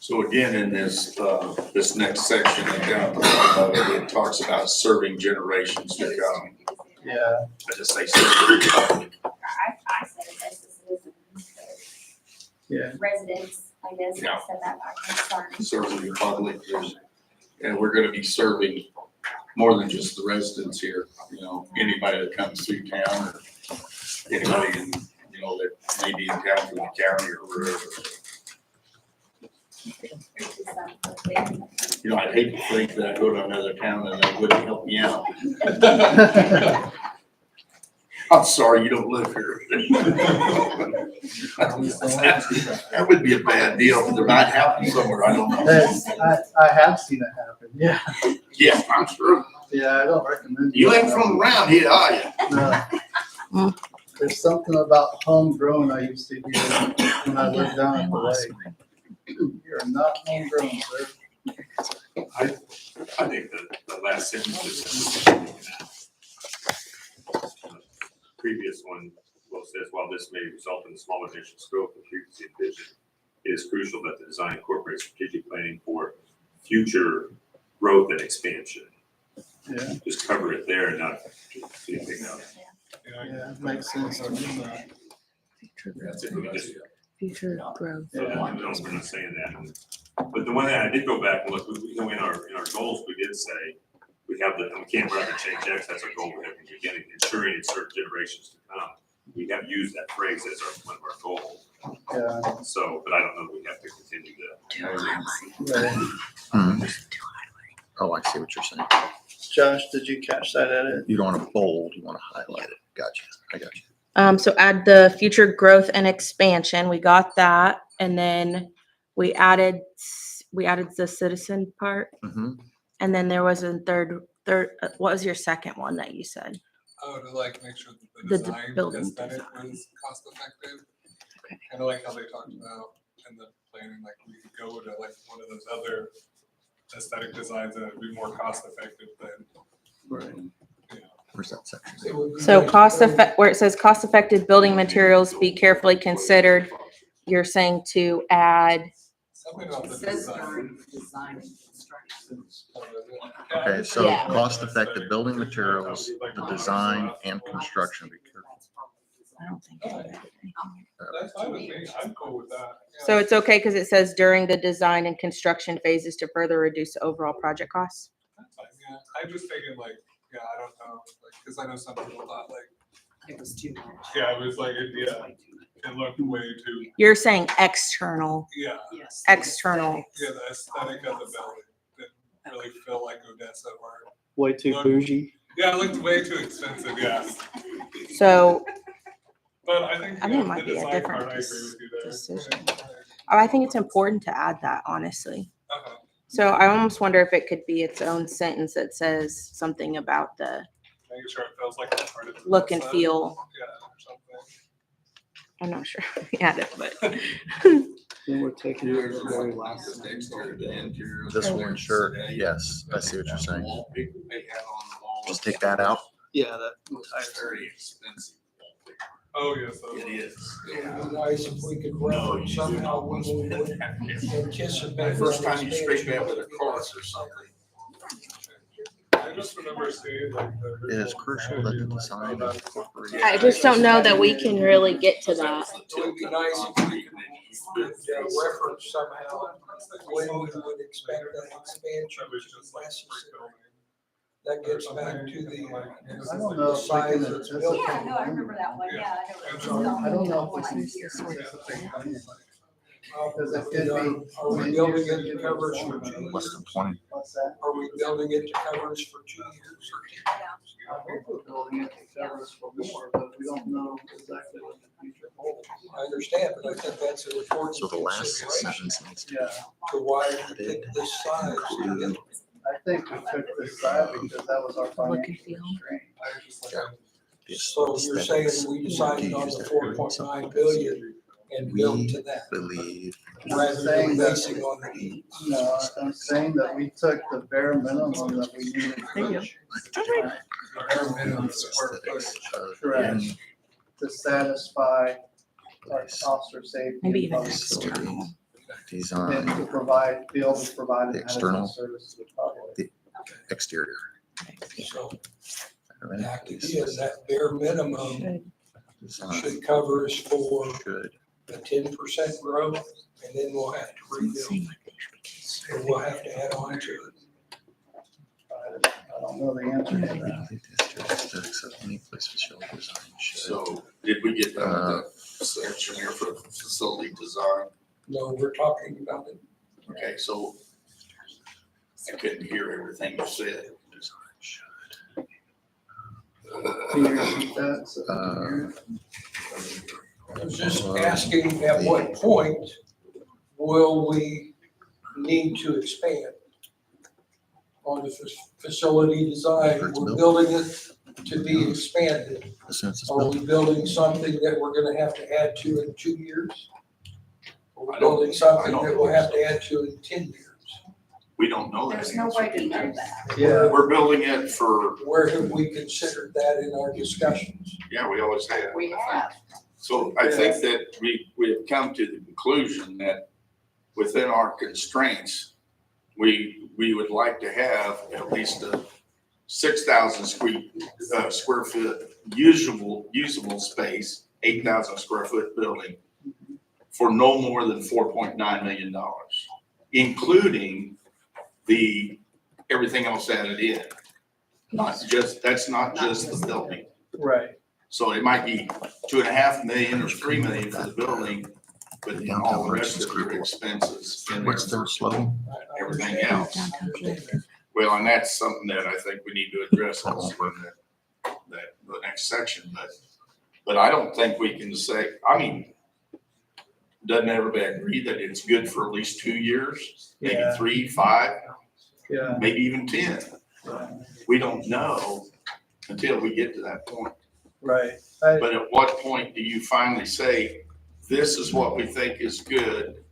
So again, in this, this next section, down at the bottom of it, it talks about serving generations to come. Yeah, I just say serving the public. I said it as the citizens, yeah. residents, I guess, I Yeah. said that back, I'm sorry. Serving the public, and we're gonna be serving more than just the residents here, anybody that comes through town, or anybody in, that may be in town from the county or wherever. I'd hate to think that I go to another town and they wouldn't help me out. I'm sorry, you don't live here. That would be a bad deal, but there might happen somewhere, I don't know. I have seen it happen, yeah. Yeah, I'm sure. Yeah, I don't recommend. You ain't from around here, are you? No. There's something about homegrown I used to hear when I lived down at the lake. You're not homegrown, sir. I think the last sentence is previous one, says, while this may result in a small initial scope of frequency and vision, it is crucial that the design incorporates strategic planning for future growth and expansion. Yeah, Just cover it there and not do anything else. yeah, it makes sense to me. That's it, we just, Future growth. so we're not saying that. But the one thing I did go back and look, in our goals, we did say, we're not gonna change X, that's our goal we have in the beginning, ensuring it's certain generations to come. We have used that phrase as one of our goals. Yeah. So, but I don't know, we have to continue to. Right. Oh, I see what you're saying. Josh, did you catch that edit? You don't want to bold, you want to highlight it. Gotcha. I got you. So add the future growth and expansion. We got that. And then we added the citizen part. Mm-hmm. And then there was a third, what was your second one that you said? Oh, to make sure that The the design building aesthetic design. was cost effective. Okay. Kind of like how they talked about in the planning, like we could go to one of those other aesthetic designs that would be more cost effective than, Where's that section? So where it says cost effective building materials be carefully considered, you're saying to add, something about the It says design. design and construction. Okay, so Yeah. cost-effective building materials, the design and construction. I don't think. it added anything. That's fine with me, I'm cool with that. Yeah. So it's okay because it says during the design and construction phases to further reduce the overall project costs? That's fine, yeah, I'm just thinking I don't know, cause I know some people thought It was too much. yeah, it was it looked way too, You're saying external, yeah, Yes. external. yeah, the aesthetic of the building didn't really feel like Odessa or, Way too bougie. yeah, it looked way too expensive, yeah. So But I think I think it might the be a design different part, I agree with you there. decision. I think it's important to add that, honestly. Okay. So I almost wonder if it could be its own sentence that says something about the Making sure it feels like a part of the look and website. feel. Yeah, or something. I'm not sure if we add it, but Then we're taking it to the very last. Just the exterior, the interior. This will ensure, yes, I see what you're saying. Wallpaper they have on the wall. Just take that out. Yeah, that. It's very expensive. Oh, yes. that It was- is. It would be nice if we could No, reference you do somehow not when want to we spend would that. anticipate. First time you straighten that with a cross or something. I just remember seeing like the. It is crucial that the design original- incorporates. I just don't know that we can really get to that. It would be nice if we could reference somehow when we would expect that expansion That was to just be like necessary. pre-building. That gets back to I don't know if we size can of the anticipate. building. Yeah, no, I remember that one, yeah, I know. I don't know if we Like can here. anticipate planning. Because it could be Are we 10 building years, it it to could be cover us 4. for 2 Less years? than 20. What's that? Are we building it to cover us for 2 years or 10 years? I hope we're building it to cover us for more, but we don't know exactly what the future holds. I understand, but I think that's an important So the last consideration sentence needs to Yeah, to why we pick this size to get. I think we took this side because that was our Look and financial feel. constraint. be So you're saying we decided on the 4.9 billion and built to that, believe. rather than basing on the needs? No, I'm saying that we took the bare minimum that we needed. Bare minimum square footage. Correct. To satisfy our officer safety. Maybe and even public external. safety, Design, and to provide, be able to provide The an external. adequate service to the public. exterior. So Or back any again, that bare minimum Design should cover us for should. a 10% growth, and then we'll have to rebuild, or we'll have to add on to it. I don't know the answer to that. The district to accept any place facility design should. So did we get done with the section here for facility design? No, we're talking about it. Okay, so I couldn't hear everything you said. Design should. Can you repeat that? So I can hear it? I was just asking at what point will we need to expand on the facility design? We're building it to be expanded. As soon as it's Are built. we building something that we're gonna have to add to in 2 years? Are we I don't- building I something don't that we'll think have to add to in 10 years? We don't know that. There's no way to know that. Yeah, We're building it for, Where have we considered that in our discussions? yeah, we always have. We have. So I think that we have come to the conclusion that within our constraints, we would like to have at least a 6,000 square foot usable space, 8,000 square foot building for no more than $4.9 million, including everything else added in. That's not just the building. right. So it might be 2.5 million or 3 million for the building, but then all the rest of your expenses in there What's their for slogan? everything else. Well, and that's something that I think we need to address also in the next section, but I don't think we can say, I mean, doesn't everybody agree that it's good for at least 2 years, maybe Yeah. 3, 5, Yeah. maybe even 10? We don't know until we get to that point. Right. But at what point do you finally say, this is what we think is good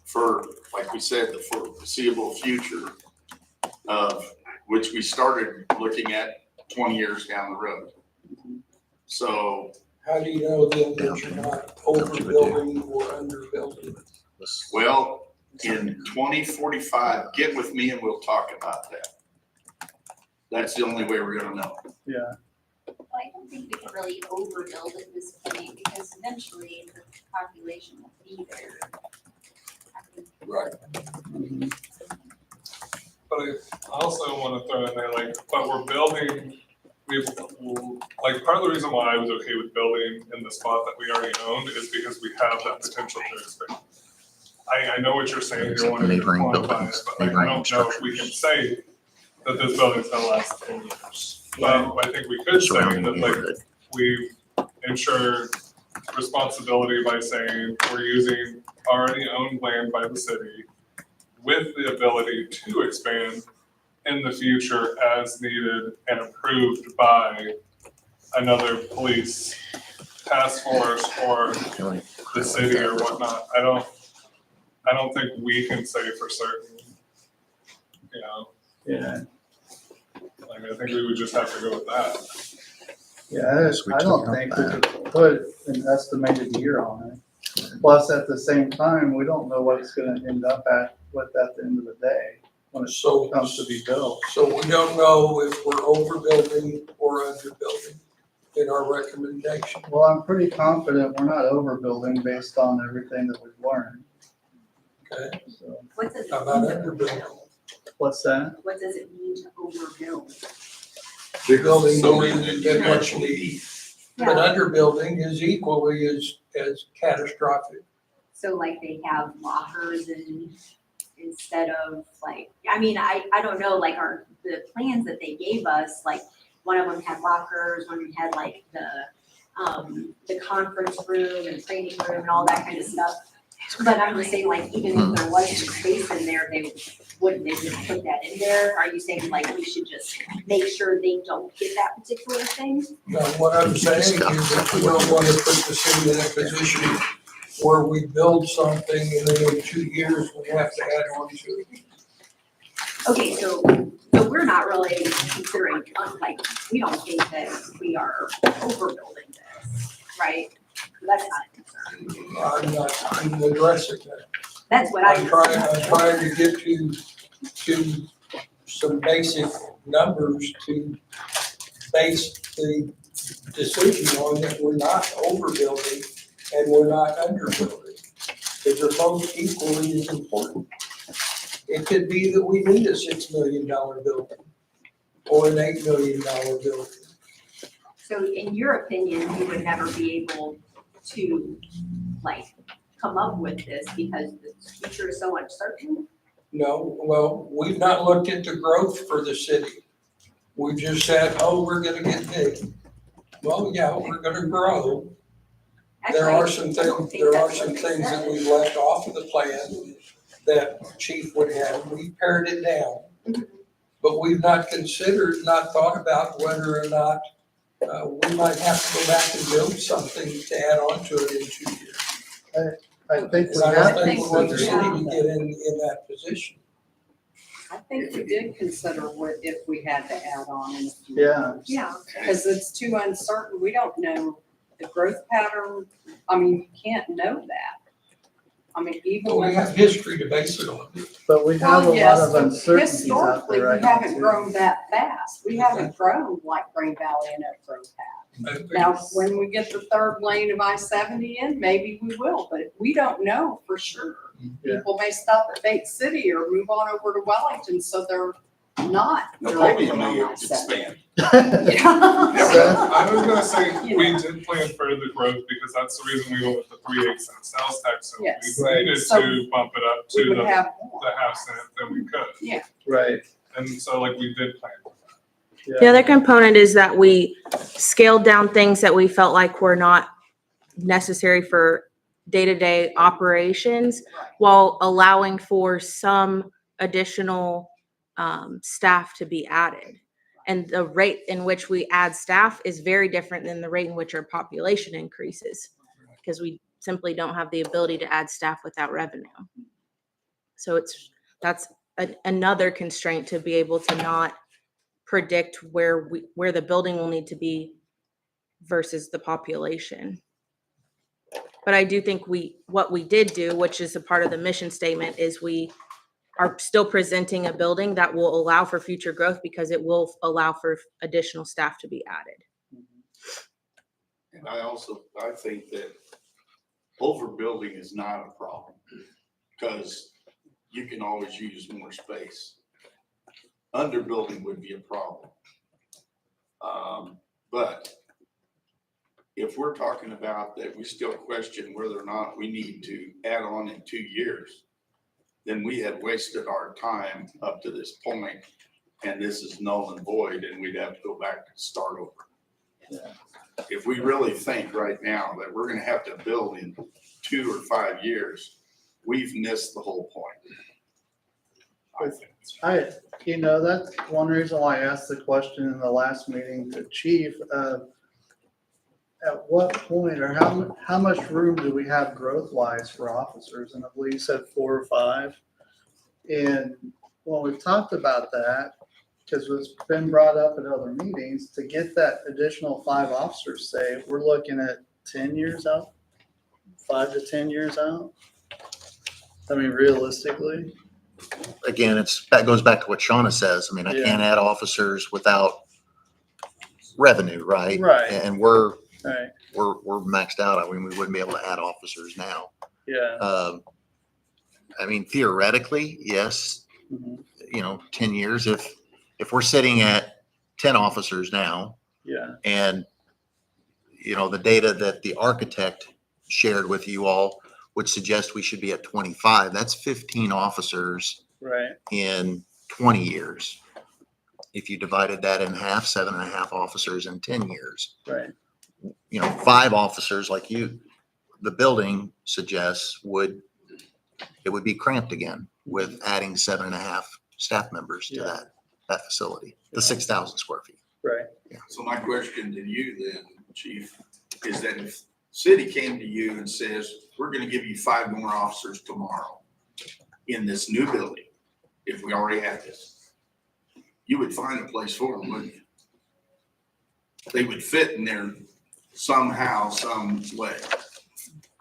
for, like we said, the foreseeable future of which we started looking at 20 years down the road. So, How do you know then that you're not overbuilding or underbuilding? well, in 2045, get with me and we'll talk about that. That's the only way we're gonna know. Yeah. Well, I don't think we can really overbuild at this point because eventually the population will be there. Right. Mhm. But I also want to throw in there, like, but we're building, like, part of the reason why I was okay with building in the spot that we already owned is because we have that potential to expand. I know what you're saying, Except you're wanting to neighboring quantify it, buildings, but like, I neighboring don't know if we can structures. say that this building's gonna last 10 years. But I think we could say Surrounding that, like, neighborhood. we've ensured responsibility by saying we're using already owned land by the city with the ability to expand in the future as needed and approved by another police task force or the city or whatnot. I don't think we can say for certain, you know, Yeah, like, I think we would just have to go with that. yeah, I don't think we could put an estimated year on it. Plus, at the same time, we don't know what it's gonna end up at the end of the day, when it So- comes to be built. So we don't know if we're overbuilding or underbuilding in our recommendation. Well, I'm pretty confident we're not overbuilding based on everything that we've learned, Okay, so. What does it how about mean to underbuilding? overbuild? What's that? What does it mean to overbuild? Building So more many than things than you what actually you need. need. But Yeah, underbuilding is equally as catastrophic. so like they have lockers and instead of like, I mean, I don't know, like the plans that they gave us, like one of them had lockers, one of them had like the conference room and training room and all that kind of stuff. But I'm just saying, like, even if there was some space in there, wouldn't they just put that in there? Are you saying like we should just make sure they don't get that particular thing? Now, what I'm saying is that we don't want to put the city in a position where we build something and then in 2 years we have to add on to it. Okay, so we're not really considering, like, we don't think that we are overbuilding this, right? That's not a concern. I'm not even addressing that. That's what I'm trying to get to some basic numbers to base the decision on that we're not overbuilding and we're not underbuilding. Because they're both equally as important. It could be that we need a $6 million building or an $8 million building. So in your opinion, you would never be able to, like, come up with this because the future is so uncertain? No, well, we've not looked into growth for the city. We just said, oh, we're gonna get big. Well, yeah, we're gonna grow. There are some Actually, I don't things, think there are that's what some they things that said. we've left off of the plan that chief would have. We pared it down. But we've not considered, not thought about whether or not we might have to go back and build something to add on to it in 2 years. I think we And I have don't think we want the considered city to get in that position. I think we did consider what if we had to add on in a few Yeah. years. Yeah, Because it's too uncertain. We don't know the growth pattern. I mean, you can't know that. I mean, even But we when. have history to base it on. But we have a Well, lot yes, of but uncertainties out historically, there we right now haven't too. grown that fast. We haven't grown like Green Valley and Oak Grove have. Now, when we get the third lane of I-70 in, maybe we will, but we don't know for sure. Yeah. People may stop at Bait City or move on over to Wellington, so they're not No, directly maybe on may I-70. expand. Yeah. I was gonna say, You we know. did plan for the growth because that's the reason we went with the 3/8 sales tax. So Yes. we needed So to bump it up We to would the have more. half cent that we could. Right. And so like we did plan for that. The other component is that we scaled down things that we felt like were not necessary for day-to-day operations while allowing for some additional staff to be added. And the rate in which we add staff is very different than the rate in which our population increases, because we simply don't have the ability to add staff without revenue. So that's another constraint to be able to not predict where the building will need to be versus the population. But I do think what we did do, which is a part of the mission statement, is we are still presenting a building that will allow for future growth because it will allow for additional staff to be added. And I think that overbuilding is not a problem because you can always use more space. Underbuilding would be a problem. But if we're talking about that, we still question whether or not we need to add on in 2 years, then we have wasted our time up to this point, and this is null and void, and we'd have to go back and start over. If we really think right now that we're gonna have to build in 2 or 5 years, we've missed the whole point. I think. That's one reason why I asked the question in the last meeting to Chief. at what point or how much room do we have growth wise for officers? And I believe you said 4 or 5. And when we've talked about that, because it's been brought up at other meetings, to get that additional 5 officers, say, we're looking at 10 years out, 5 to 10 years out. I mean, realistically. Again, that goes back to what Shauna says. I mean, I can't add officers without revenue, right? Right. And we're Right. maxed out. I mean, we wouldn't be able to add officers now. Yeah. I mean, theoretically, yes, Mhm. 10 years, if we're sitting at 10 officers now Yeah. and, the data that the architect shared with you all would suggest we should be at 25, that's 15 officers Right. in 20 years. If you divided that in half, 7.5 officers in 10 years, Right. 5 officers like the building suggests it would be cramped again with adding 7.5 staff members to Yeah. that facility, the 6,000 square feet. Right. So my question to you then, Chief, is that if city came to you and says, we're gonna give you 5 more officers tomorrow in this new building, if we already had this, you would find a place for them, wouldn't you? They would fit in there somehow, some way.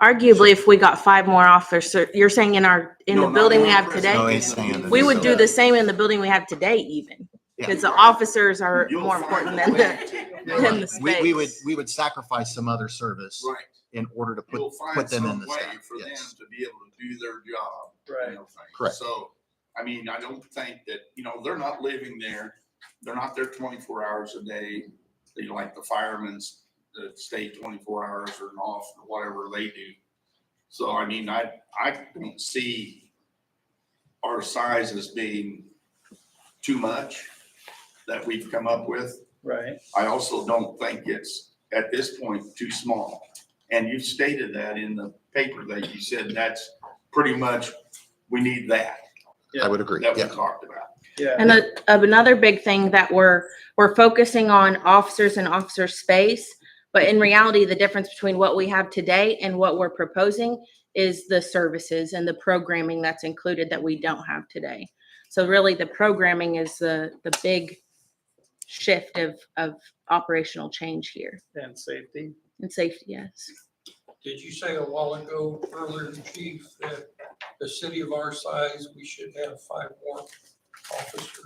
Arguably, if we got 5 more officers, you're saying in No, the not building we in have prison. No, today? he's saying We would do the facility. same in the building we have today even, Yeah. because the officers are You'll more find important a than way. than the space. We would sacrifice some other service Right. in order to You'll put find them in some the way staff. for them Yes. to be able to do their job. Right. and everything. Correct. So, I mean, I don't think that, they're not living there. They're not there 24 hours a day. They like the firemen's that stay 24 hours or off or whatever they do. So, I mean, I don't see our size as being too much that we've come up with. Right. I also don't think it's at this point too small. And you stated that in the paper that you said that's pretty much, we need that, I would agree. that we Yeah. talked about. Yeah. And another big thing that we're focusing on officers and officer space, but in reality, the difference between what we have today and what we're proposing is the services and the programming that's included that we don't have today. So really, the programming is the big shift of operational change here. And safety. And safety, yes. Did you say a while ago, earlier, Chief, that the city of our size, we should have 5 more officers?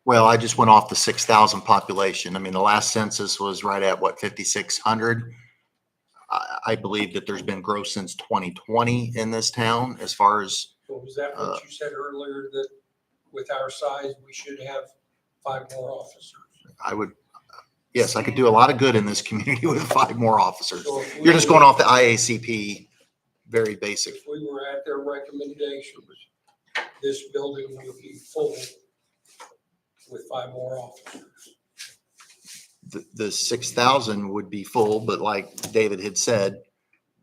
Well, I just went off the 6,000 population. I mean, the last census was right at 5,600. I believe that there's been growth since 2020 in this town as far as, Or was that what you said earlier, that with our size, we should have 5 more officers? yes, I could do a lot of good in this community with 5 more officers. So if we You're just were- going off the IACP, very basic. If we were at their recommendations, this building would be full with 5 more officers. The 6,000 would be full, but like David had said,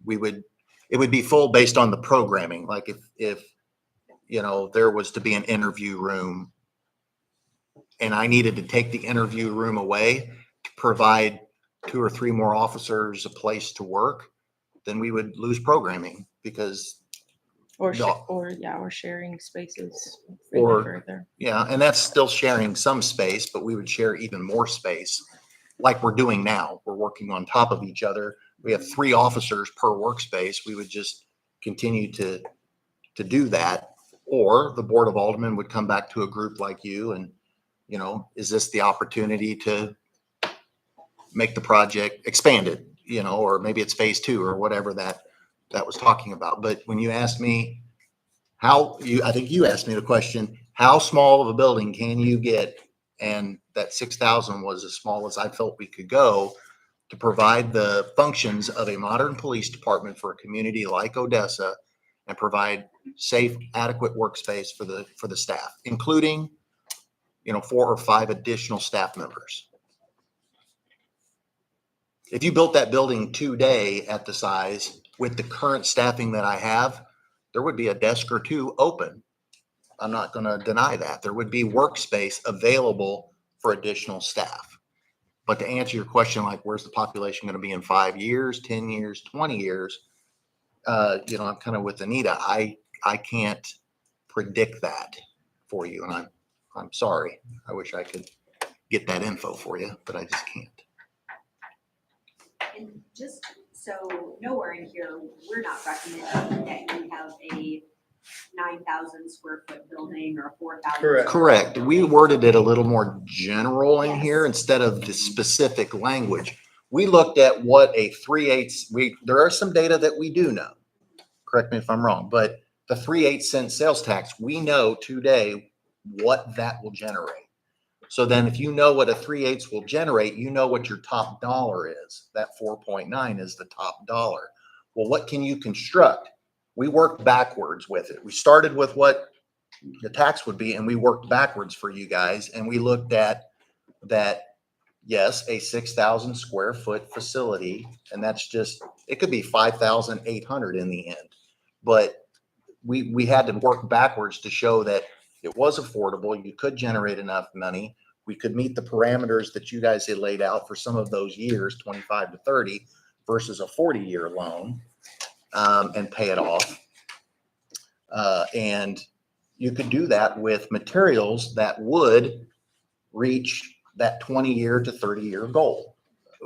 it would be full based on the programming. Like if there was to be an interview room and I needed to take the interview room away to provide 2 or 3 more officers a place to work, then we would lose programming because Or No. or sharing spaces Or- further. yeah, and that's still sharing some space, but we would share even more space like we're doing now. We're working on top of each other. We have 3 officers per workspace. We would just continue to do that. Or the Board of Aldermen would come back to a group like you and, is this the opportunity to make the project expanded, or maybe it's phase 2 or whatever that was talking about. But when you asked me I think you asked me the question, how small of a building can you get? And that 6,000 was as small as I felt we could go to provide the functions of a modern police department for a community like Odessa and provide safe, adequate workspace for the staff, including, 4 or 5 additional staff members. If you built that building today at the size with the current staffing that I have, there would be a desk or 2 open. I'm not going to deny that. There would be workspace available for additional staff. But to answer your question, like, where's the population gonna be in 5 years, 10 years, 20 years? I'm kind of with Anita. I can't predict that for you, and I'm sorry. I wish I could get that info for you, but I just can't. And just so nowhere in here, we're not recommending that you have a 9,000 square foot building or a 4,000. Correct. Correct. We worded it a little more general in Yes. here instead of the specific language. We looked at what a 3/8, there are some data that we do know. Correct me if I'm wrong, but the 3/8 cent sales tax, we know today what that will generate. So then if you know what a 3/8 will generate, you know what your top dollar is. That 4.9 is the top dollar. Well, what can you construct? We worked backwards with it. We started with what the tax would be, and we worked backwards for you guys. And we looked at that, yes, a 6,000 square foot facility, and that's just, it could be 5,800 in the end. But we had to work backwards to show that it was affordable. You could generate enough money. We could meet the parameters that you guys had laid out for some of those years, 25 to 30 versus a 40-year loan, and pay it off. And you could do that with materials that would reach that 20-year to 30-year goal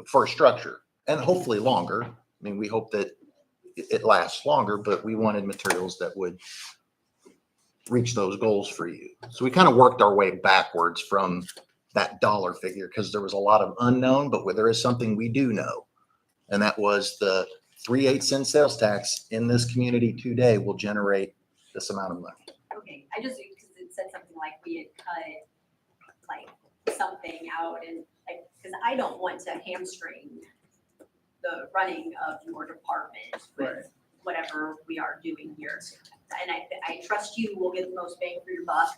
for a structure, and hopefully longer. I mean, we hope that it lasts longer, but we wanted materials that would reach those goals for you. So we kind of worked our way backwards from that dollar figure because there was a lot of unknown, but where there is something we do know, and that was the 3/8 cent sales tax in this community today will generate this amount of money. Okay, I just, because it said something like we had cut like something out and like, because I don't want to hamstring the running of your department with whatever we are doing here. And I trust you will get the most bang for your buck.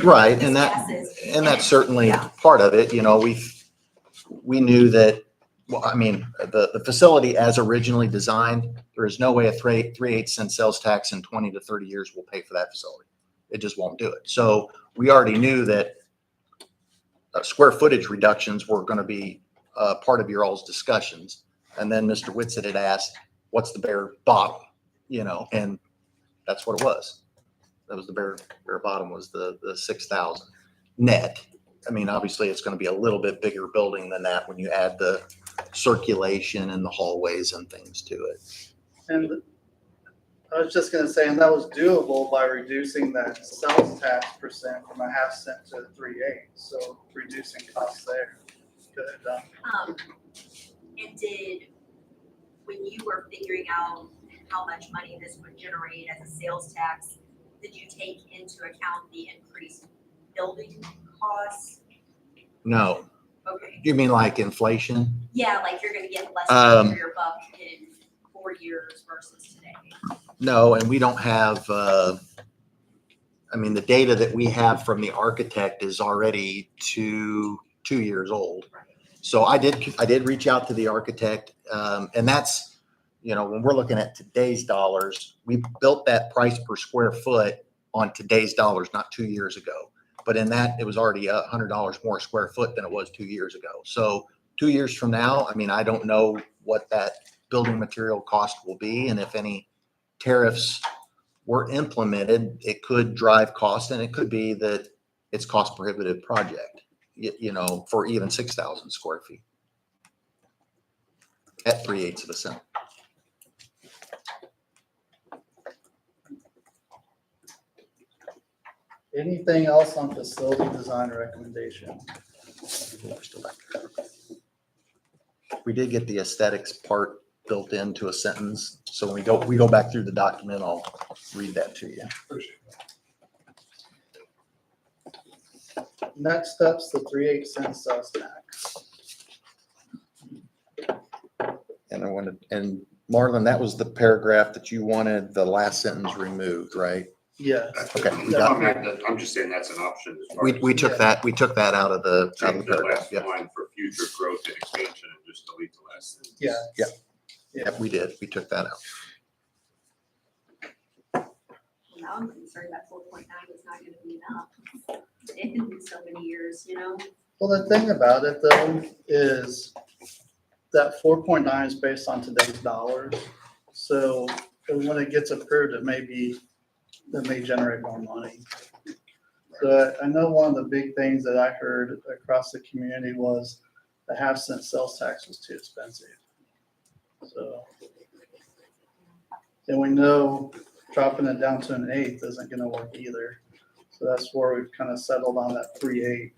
Right, This and that's certainly Yeah. part of it. We knew that, well, I mean, the facility as originally designed, there is no way a 3/8 cent sales tax in 20 to 30 years will pay for that facility. It just won't do it. So we already knew that square footage reductions were going to be part of your all's discussions. And then Mr. Whitsitt had asked, what's the bare bottom? And that's what it was. That was the bare bottom was the 6,000 net. I mean, obviously it's going to be a little bit bigger building than that when you add the circulation and the hallways and things to it. And I was just gonna say, and that was doable by reducing that sales tax percent from 1/2 cent to 3/8, so reducing costs there. Go ahead, Don. And when you were figuring out how much money this would generate as a sales tax, did you take into account the increased building costs? No. Okay, You mean like inflation? yeah, like you're gonna get less bang for your buck in 4 years versus today. No, and we don't have, I mean, the data that we have from the architect is already two years old. So I did reach out to the architect, and that's, when we're looking at today's dollars, we built that price per square foot on today's dollars, not 2 years ago. But in that, it was already $100 more a square foot than it was 2 years ago. So 2 years from now, I mean, I don't know what that building material cost will be, and if any tariffs were implemented, it could drive cost, and it could be that it's cost prohibitive project, for even 6,000 square feet at 3/8 of a cent. Anything else on facility design recommendation? We did get the aesthetics part built into a sentence. So when we go back through the document, I'll read that to you. Next up's the 3/8 cent sales tax. And Marlon, that was the paragraph that you wanted the last sentence removed, right? Yes. Okay. We got, I'm just saying that's an option. As far we as- took that out of the Change that paragraph. last Yeah. line for future growth and expansion and just delete the last sentence. Yeah. Yeah, we did. We took that out. Now I'm concerned that 4.9 is not gonna be enough in so many years, Well, the thing about it though is that 4.9 is based on today's dollars. So when it gets approved, it may generate more money. So I know one of the big things that I heard across the community was the 1/2 cent sales tax was too expensive. So, and we know dropping it down to an 1/8 isn't gonna work either. So that's where we've kind of settled on that 3/8.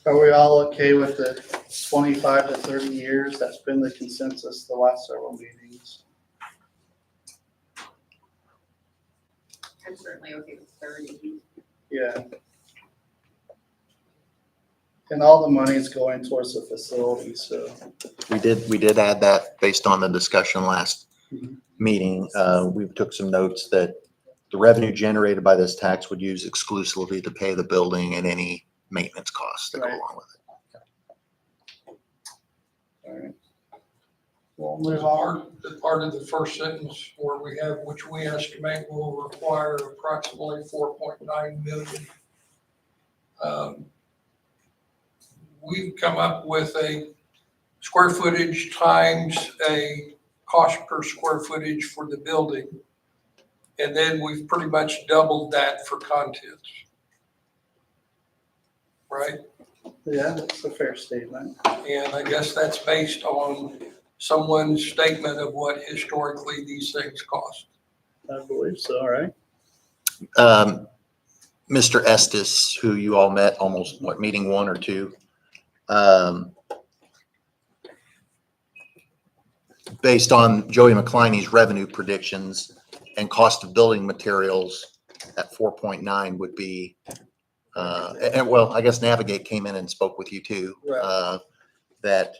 Are we all okay with the 25 to 30 years? That's been the consensus the last several meetings. I'm certainly okay with 30. Yeah. And all the money is going towards the facility, so. We did add that based on the discussion last meeting. We took some notes that the revenue generated by this tax would use exclusively to pay the building and any maintenance costs that go Right. along with it. All right. We'll move There's on. the part of the first sentence where we have, which we estimate will require approximately 4.9 million. We've come up with a square footage times a cost per square footage for the building. And then we've pretty much doubled that for contents. Right? Yeah, that's a fair statement. And I guess that's based on someone's statement of what historically these things cost. I believe so, all right? Mr. Estes, who you all met almost, meeting 1 or 2? Based on Joey McCliney's revenue predictions and cost of building materials at 4.9 would be, and well, I guess Navigate came in and spoke with you too. Right. That,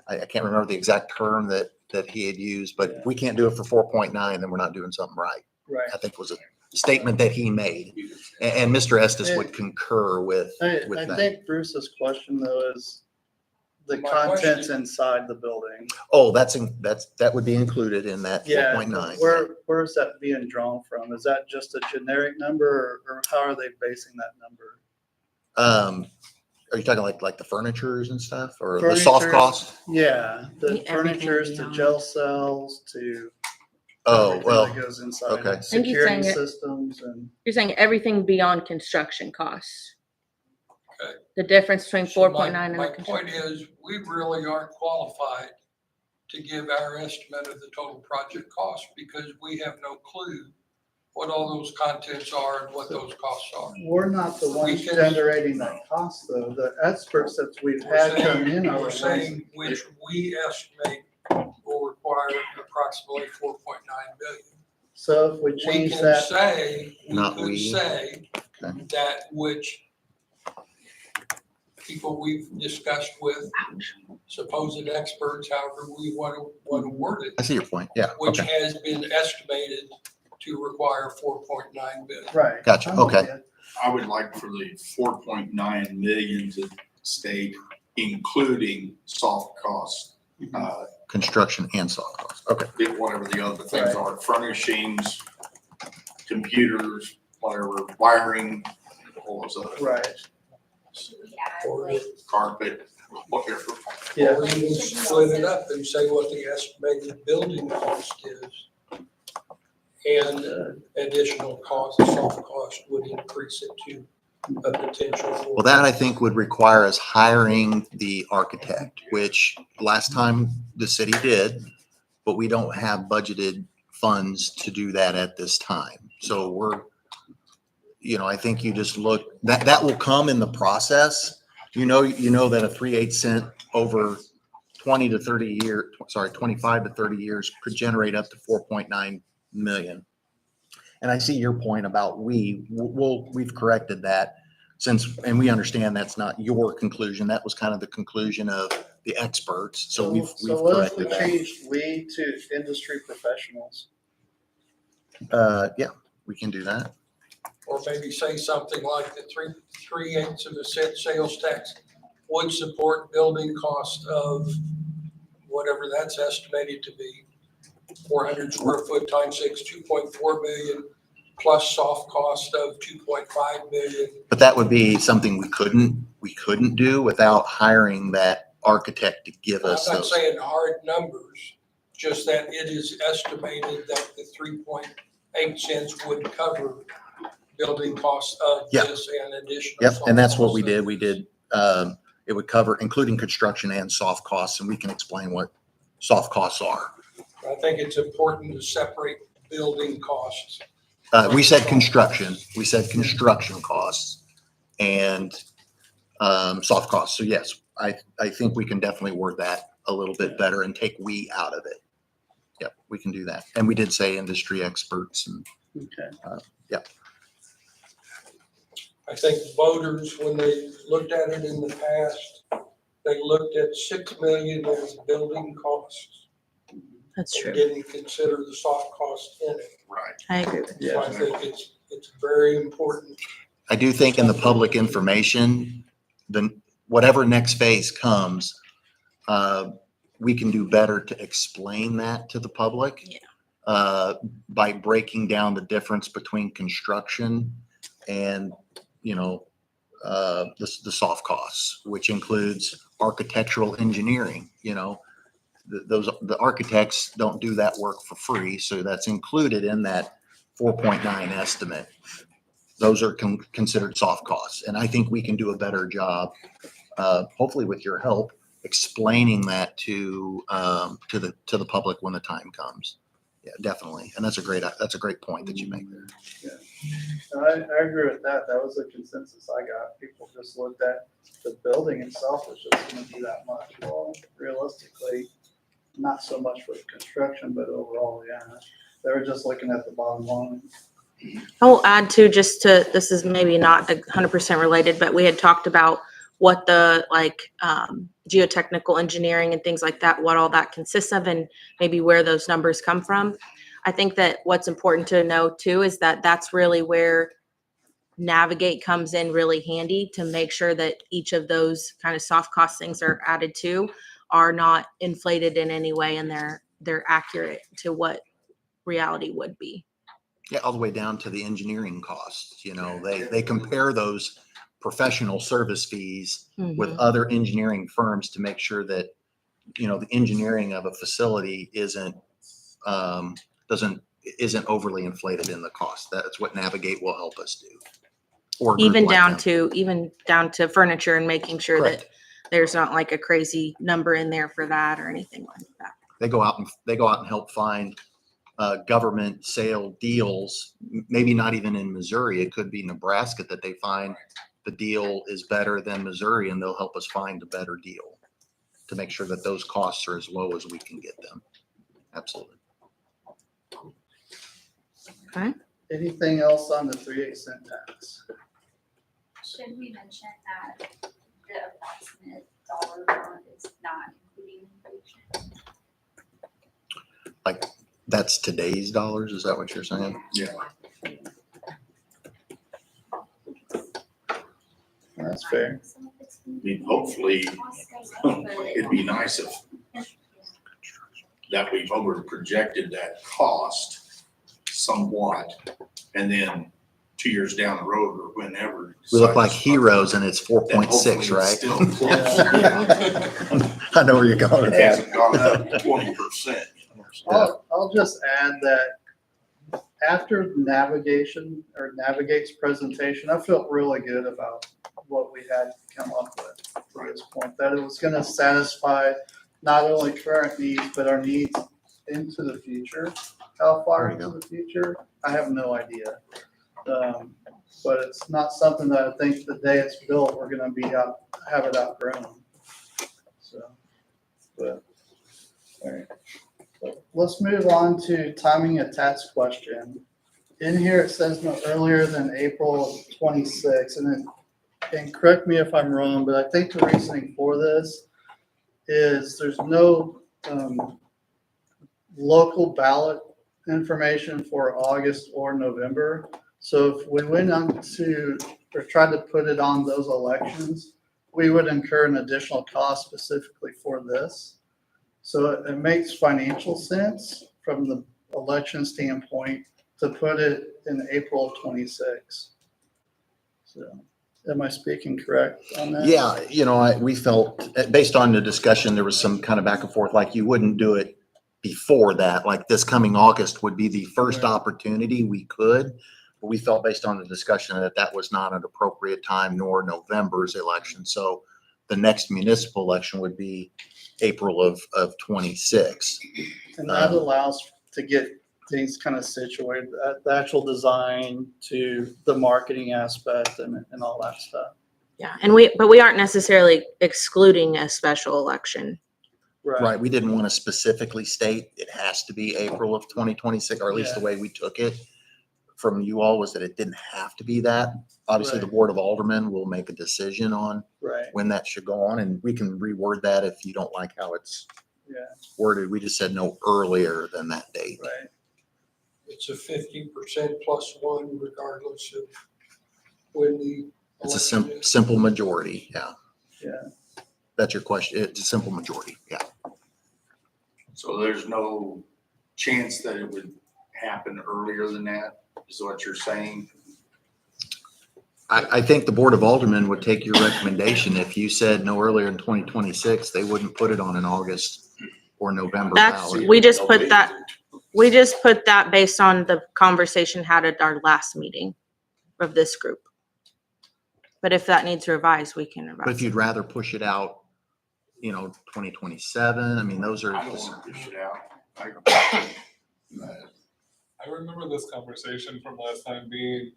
I can't remember the exact term that he had used, but if we can't do it for 4.9, then we're not doing something right. Right. I think was a statement that he made. And Mr. Estes would concur with I that. think Bruce's question though is the My contents question- inside the building. Oh, that would be included in that Yeah, 4.9. where is that being drawn from? Is that just a generic number or how are they basing that number? Are you talking like the furnitures and stuff or the soft Furnitures. cost? Yeah, the Everything furnitures to beyond. gel cells to Oh, everything well, that goes inside. okay. think he's Security saying it- systems and. You're saying everything beyond construction costs? Okay. The difference between So 4.9 and my the point construction? is, we really aren't qualified to give our estimate of the total project cost because we have no clue what all those contents are and what those costs are. We're not the ones We can- generating that cost though. The experts that we've We're had come in saying, are the we're ones. saying which we estimate will require approximately 4.9 billion. So if we We change can that, say, Not we could we. say Okay. that which people we've discussed with, supposed experts, however we want to word it, I see your point. Yeah. which Okay. has been estimated to require 4.9 billion. right. Gotcha. I'm with Okay. you. I would like for the 4.9 million to stay including soft costs. Construction and soft costs. Okay. Whatever the other things are, furnishings, computers, whatever, wiring, all those other. Right. Yeah, Or like, Carpet, whatever. Yeah. Or even split it up and say what the estimated building cost is. And additional cost, the soft cost would increase it to a potential for. Well, that I think would require us hiring the architect, which last time the city did, but we don't have budgeted funds to do that at this time. So I think you just look, that will come in the process. You know that a 3/8 cent over 25 to 30 years could generate up to 4.9 million. And I see your point about we've corrected that and we understand that's not your conclusion. That was kind of the conclusion of the experts. So we've what if we corrected that. changed we to industry professionals? Yeah, we can do that. or maybe say something like the 3/8 of the sales tax would support building cost of whatever that's estimated to be. 400 square foot times 6, 2.4 million, plus soft cost of 2.5 million. But that would be something we couldn't do without hiring that architect to give I'm us not those. saying hard numbers, just that it is estimated that the 3.8 cents would cover building costs of Yep. this and additional. Yep, and that's what soft we costs. did. We did, it would cover including construction and soft costs, and we can explain what soft costs are. I think it's important to separate building costs. We said construction costs and, soft costs. So yes, I think we can definitely word that a little bit better and take "we" out of it. Yep, we can do that. And we did say industry experts and, Okay. I think voters, when they looked at it in the past, they looked at 6 million as building costs. That's They true. didn't consider the soft cost in it. Right. I agree with So I think it's very important. I do think in the public information, then whatever next phase comes, we can do better to explain that to the public. Yeah. By breaking down the difference between construction and, the soft costs, which includes architectural engineering, the architects don't do that work for free. So that's included in that 4.9 estimate. Those are considered soft costs. And I think we can do a better job, hopefully with your help, explaining that to the public when the time comes. Yeah, definitely. And that's a great point that you make there. I agree with that. That was the consensus I got. People just looked at the building itself was just gonna be that much. Well, realistically, not so much for the construction, but overall, yeah. They were just looking at the bottom line. I will add to this is maybe not 100% related, but we had talked about what the geotechnical engineering and things like that, what all that consists of and maybe where those numbers come from. I think that what's important to know too is that that's really where Navigate comes in really handy to make sure that each of those kind of soft cost things are added to are not inflated in any way and they're accurate to what reality would be. Yeah, all the way down to the engineering costs. They compare those professional service fees with Mhm. other engineering firms to make sure that, the engineering of a facility isn't overly inflated in the cost. That's what Navigate will help us do. Or a group Even like down to furniture and making sure Correct. that there's not like a crazy number in there for that or anything like that. They go out and help find government sale deals, maybe not even in Missouri. It could be Nebraska that they find the deal is better than Missouri, and they'll help us find a better deal to make sure that those costs are as low as we can get them. Absolutely. Okay. Anything else on the 3/8 cent tax? Should we mention that the approximate dollar amount is not including inflation? That's today's dollars. Is that what you're saying? Yeah. That's fair. I mean, hopefully, it'd be nice if that we've over projected that cost somewhat, and then 2 years down the road or whenever. We look like heroes, and it's then 4.6, hopefully it's right? Still close. I know where you're going with It that. hasn't gone up 20%. I'll just add that after Navigate's presentation, I felt really good about what we had come up with to this point, that it was gonna satisfy not only current needs, but our needs into the future. How far There you into the future? I have no idea. But it's not something that I think the day it's built, we're gonna have it outgrown. So, but, all right. So let's move on to timing a tax question. In here, it says no earlier than April 26, and correct me if I'm wrong, but I think the reasoning for this is there's no local ballot information for August or November. So if we went on to, or tried to put it on those elections, we would incur an additional cost specifically for this. So it makes financial sense from the election standpoint to put it in April of 26. So am I speaking correct on that? Yeah, we felt, based on the discussion, there was some kind of back and forth, like you wouldn't do it before that, like this coming August would be the first Right. opportunity we could. But we felt based on the discussion that that was not an appropriate time, nor November's election. So the next municipal election would be April of 26. And that allows to get things kind of situated, the actual design to the marketing aspect and all that stuff. Yeah, but we aren't necessarily excluding a special election. Right, we didn't want to specifically state it has to be April of 2026, or at least the way we took it from you all was that it didn't have to be that. Obviously, the Right. Board of Aldermen will make a decision on Right, when that should go on, and we can reword that if you don't like how it's yeah, worded. We just said no earlier than that date. right. It's a 50% plus one regardless of when the It's a election is. simple majority, yeah. Yeah. That's your question. It's a simple majority, yeah. So there's no chance that it would happen earlier than that, is what you're saying? I think the Board of Aldermen would take your recommendation. If you said no earlier in 2026, they wouldn't put it on an August or November ballot. We just put that based on the conversation had at our last meeting of this group. But if that needs revised, we can But if revise you'd it. rather push it out, 2027, I mean, those are. I don't want to push it out. I remember this conversation from last time being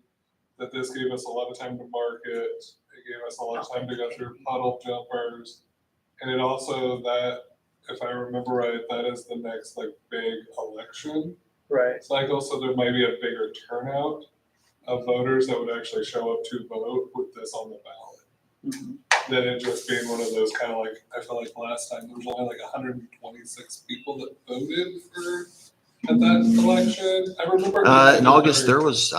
that this gave us a lot of time to market. It gave us a lot of time to go through puddle jumpers. And it also that, if I remember right, that is the next big election Right, cycle. So there might be a bigger turnout of voters that would actually show up to vote with this on the ballot. mhm. Than it just being one of those kind of I felt like last time there was only 126 people that voted at that election. I remember. In August, there was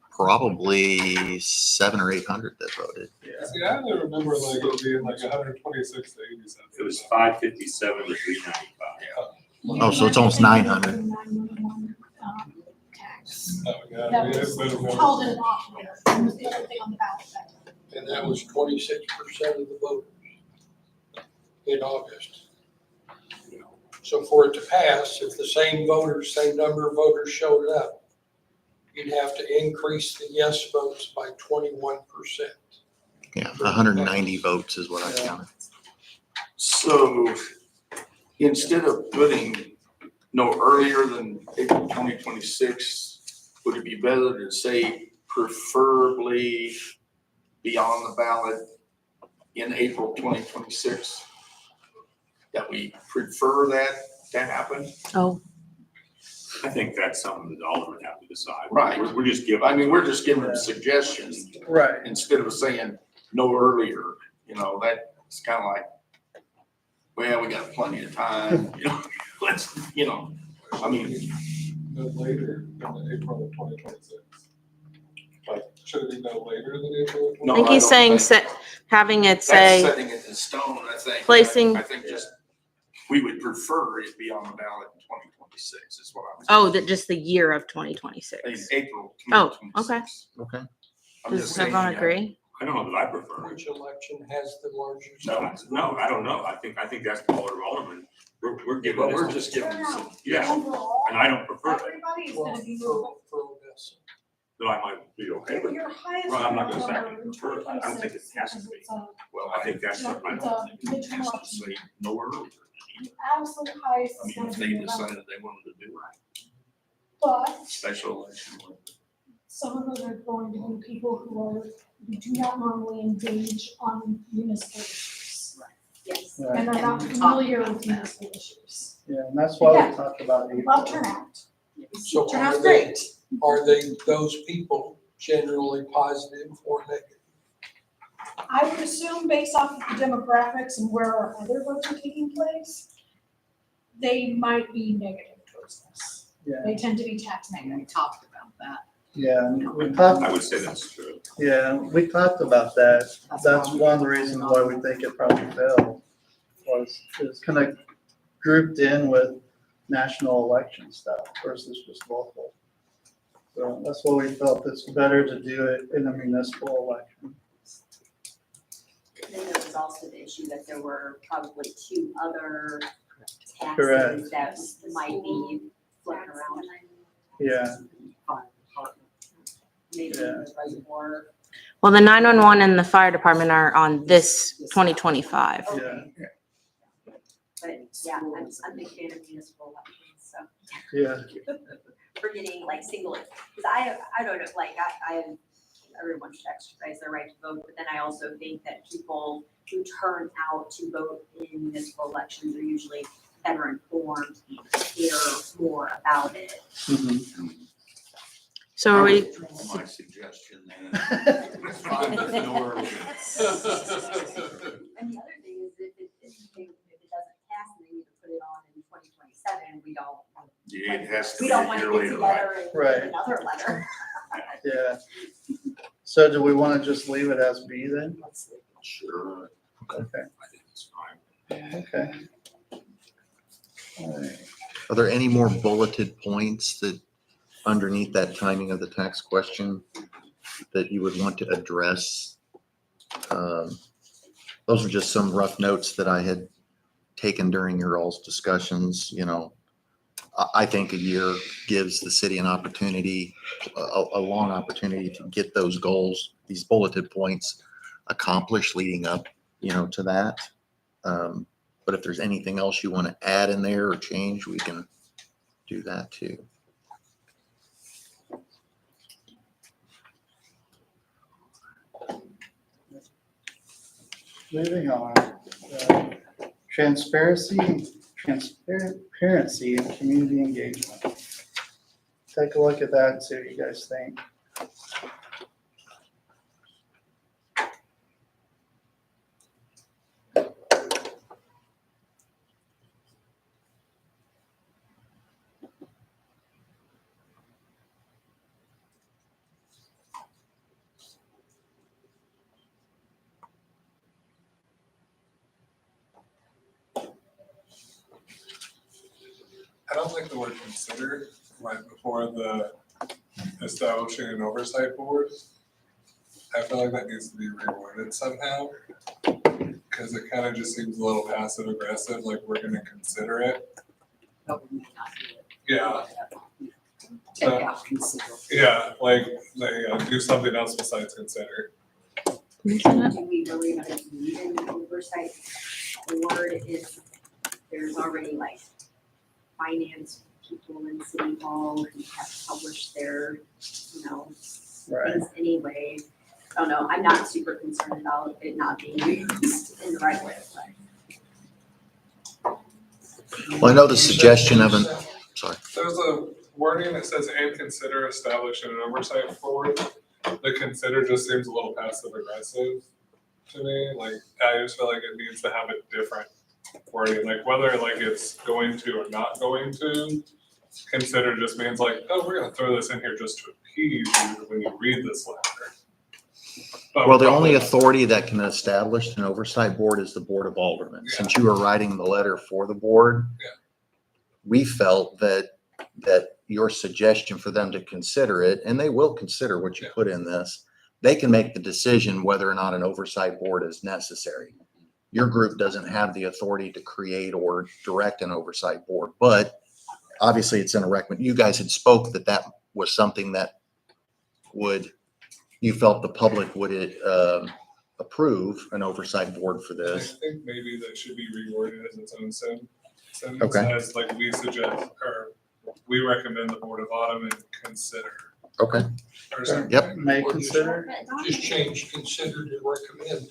probably 700 or 800 that voted. Yeah, I remember it being 126 to 87. It was 557 to 395. Oh, so it's almost 900. 911, tax. Oh, yeah. That Yeah, was but it was- held in off there. It was the other thing on the ballot that day. And that was 26% of the voters in August. So for it to pass, if the same number of voters showed up, you'd have to increase the yes votes by 21%. Yeah, 190 votes is what I Yeah. counted. So instead of putting no earlier than April 2026, would it be better to say preferably be on the ballot in April 2026? That we prefer that to happen? Oh, I think that's something that the aldermen have to decide. Right. We're just giving. I mean, we're just giving them suggestions Right, instead of saying no earlier, that's kind of like, well, we got plenty of time, let's, I mean, No later than April of 2026. Should it be no later than April of 2026? No, I think he's don't saying think- having it that's say, setting it in stone, I think. Placing- I think just, we would prefer it be on the ballot in 2026 is what I'm saying. oh, that just the year of In 2026. April Oh, 2026. Okay. I'm Does just saying, everyone yeah. agree? I don't know that I prefer it. Which election has the largest? No, I don't know. I think that's the Board of Aldermen. We're giving But this. we're just giving them some, Yeah, Overall, and I don't prefer it. everybody is Well, gonna be for Odessa. Though I might be okay with it. your highest. Well, I'm not gonna say I number in prefer it. I don't think it has to 2026 be. because it's a- well, I think that's what my. It's a midterm has to election. say no earlier. The absolute highest I is mean, gonna if be they November. decided they wanted to do But a special election. some of those are going to be people who do not normally engage on municipal issues. Yes. right. And are not familiar with municipal issues. Yeah, and that's why Yeah. we talked about We April. love turnout. So Turnout's are they, great. are they, those people generally positive or negative? I would assume based off of the demographics and where our other votes are taking place, they might be negative towards this. Yeah. They tend to be tax And negative. we talked about that. Yeah, we talked, I would say that's true. yeah, we talked about that. That's one of the reasons why we think it probably failed. It's kind of grouped in with national election stuff versus just local. So that's why we felt it's better to do it in a municipal election. Then there was also the issue that there were probably 2 other Correct. taxes that might be floating around. Yeah, Maybe Yeah. more. Well, the 911 and the fire department are on this 2025. yeah, But yeah, I'm a big fan of municipal elections, so. yeah. Forgetting like single, because I don't know, like everyone should exercise their right to vote, but then I also think that people who turn out to vote in municipal elections are usually better informed, hear more about it. Mhm. So are we, My suggestion, it's fine if no. And the other thing is if it doesn't pass, and they need to put it on in 2027, we don't. Yeah, it has to We be don't a want year to get later, right? together and Right. get another letter. Yeah. So do we want to just leave it as B then? Sure. Okay, I think it's fine. okay. All right. Are there any more bulleted points that underneath that timing of the tax question that you would want to address? Those are just some rough notes that I had taken during your all's discussions. You know, I think a year gives the city an opportunity, a long opportunity to get those goals, these bulleted points accomplished leading up, you know, to that. But if there's anything else you want to add in there or change, we can do that too. Moving on. Transparency and community engagement. Take a look at that and see what you guys think. I don't like the word consider right before the establishing an oversight board. I feel like that needs to be reworded somehow. Cause it kind of just seems a little passive aggressive, like we're gonna consider it. But we may not do it. Yeah, Take out consider. yeah, like they do something else besides consider. Do we really need an oversight board if there's already like finance people in City Hall who have published their, Right. things anyway? I don't know, I'm not super concerned about it not being used in the right way, but. Well, I know the suggestion of an, sorry. There's a wording that says and consider establishing an oversight board. The consider just seems a little passive aggressive to me. Like, I just feel like it needs to have a different wording, like whether like it's going to or not going to. Consider just means like, oh, we're gonna throw this in here just to appease you when you read this letter. But Well, the only probably- authority that can establish an oversight board is the Board of Aldermen. Since you were writing the letter for the board, Yeah. we felt that your suggestion for them to consider it, and they will consider what you Yeah. put in this, they can make the decision whether or not an oversight board is necessary. Your group doesn't have the authority to create or direct an oversight board, but obviously it's in a recommend. You guys had spoke that was something that you felt the public would approve an oversight board for I this. think maybe that should be reworded as its own sentence. Okay. As like we suggest, or we recommend the Board of Aldermen consider. Okay. Or something. Yep. May Or just- consider. Just change consider to recommend.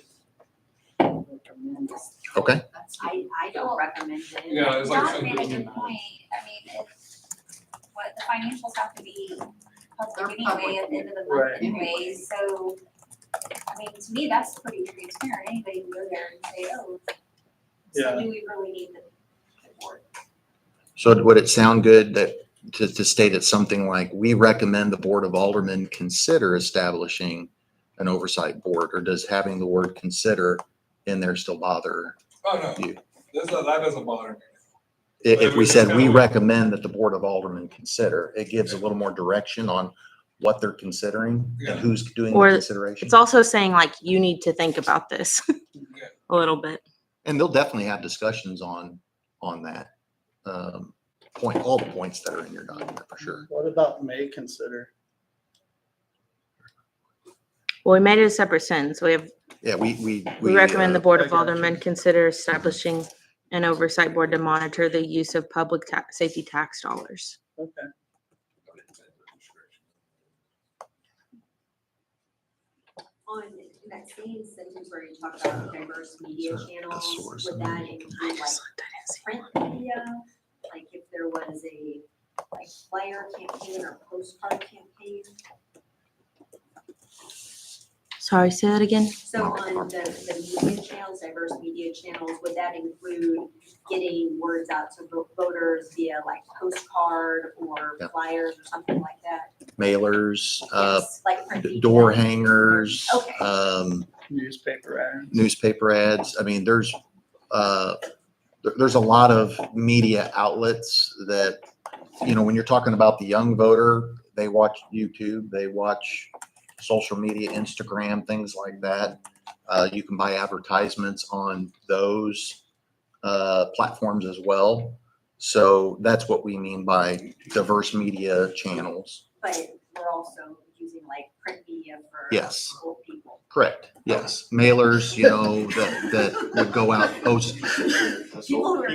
Okay. I don't recommend it. Yeah, it's like John made a something- good point. I mean, the financials have to be public They're anyway at the end of the month Right. anyway, so, I mean, to me, that's pretty transparent. Anybody can go there and say, oh, Yeah. so do we really need the board? So would it sound good that to state it something like, we recommend the Board of Aldermen consider establishing an oversight board, or does having the word consider in there still bother Oh, no, you? that doesn't bother me. If we said, we recommend that the Board of Aldermen consider, it gives a little more direction on what they're considering Yeah. and who's doing the Or consideration. It's also saying like, you need to think about this a little bit. And they'll definitely have discussions on that point, all the points that are in your document for sure. What about may consider? Well, we made it a separate sentence. Yeah, We recommend the Board I of got Aldermen you. consider establishing an oversight board to monitor the use of public safety tax dollars. Okay. On that same sentence where you talk about diverse media channels, source would of that media. include like print media? Like if there was a like flyer campaign or postcard campaign? Sorry, say that again. So on the media channels, diverse media channels, would that include getting words out to voters via like postcard or Yeah. flyers or something like that? Mailers, Yes, like print media. door hangers, Okay. Newspaper ads. newspaper ads. I mean, there's a lot of media outlets that, you know, when you're talking about the young voter, they watch YouTube, they watch social media, Instagram, things like that. You can buy advertisements on those platforms as well. So that's what we mean by diverse media channels. But we're also using like print media for Yes. old people. Correct. Yes. Mailers, you know, that would go out post. People who are,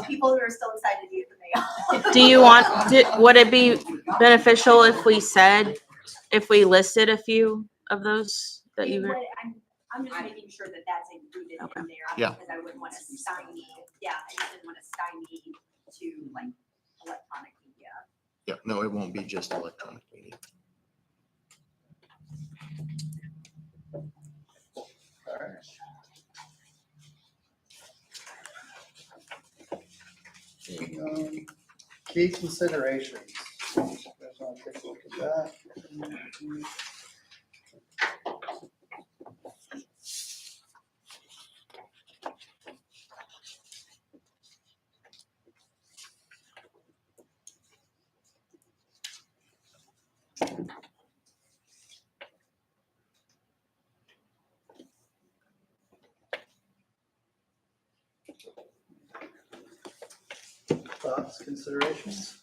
people who are still excited to get the mail. Do you would it be beneficial if we listed a few of those that you were? I'm just making sure that that's included Okay. in there. Yeah. Because I wouldn't want to stymie, I just didn't want to stymie to like electronic media. Yeah, no, it won't be just electronic media. All right. Key considerations. You guys want to take a look at that? Thoughts, considerations?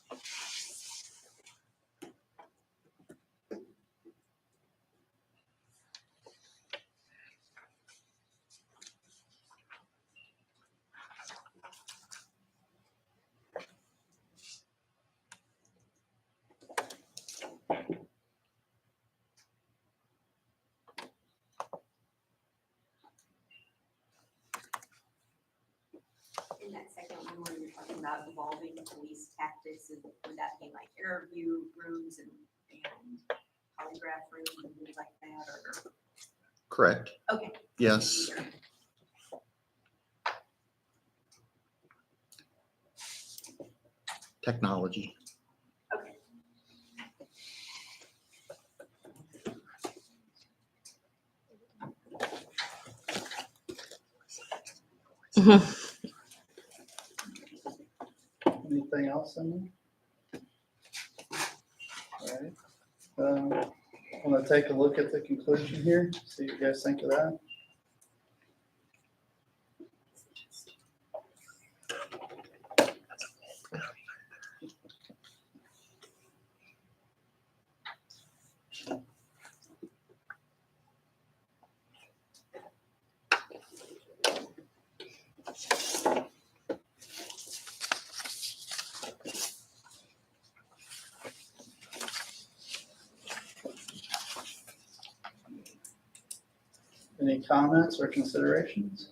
In that second one, where you're talking about evolving police tactics, and would that be like interview rooms and polygraph rooms and things like that, or? Correct. Okay. Yes. Technology. Okay. Anything else in there? All right. I'm gonna take a look at the conclusion here, see what you guys think of that. Any comments or considerations?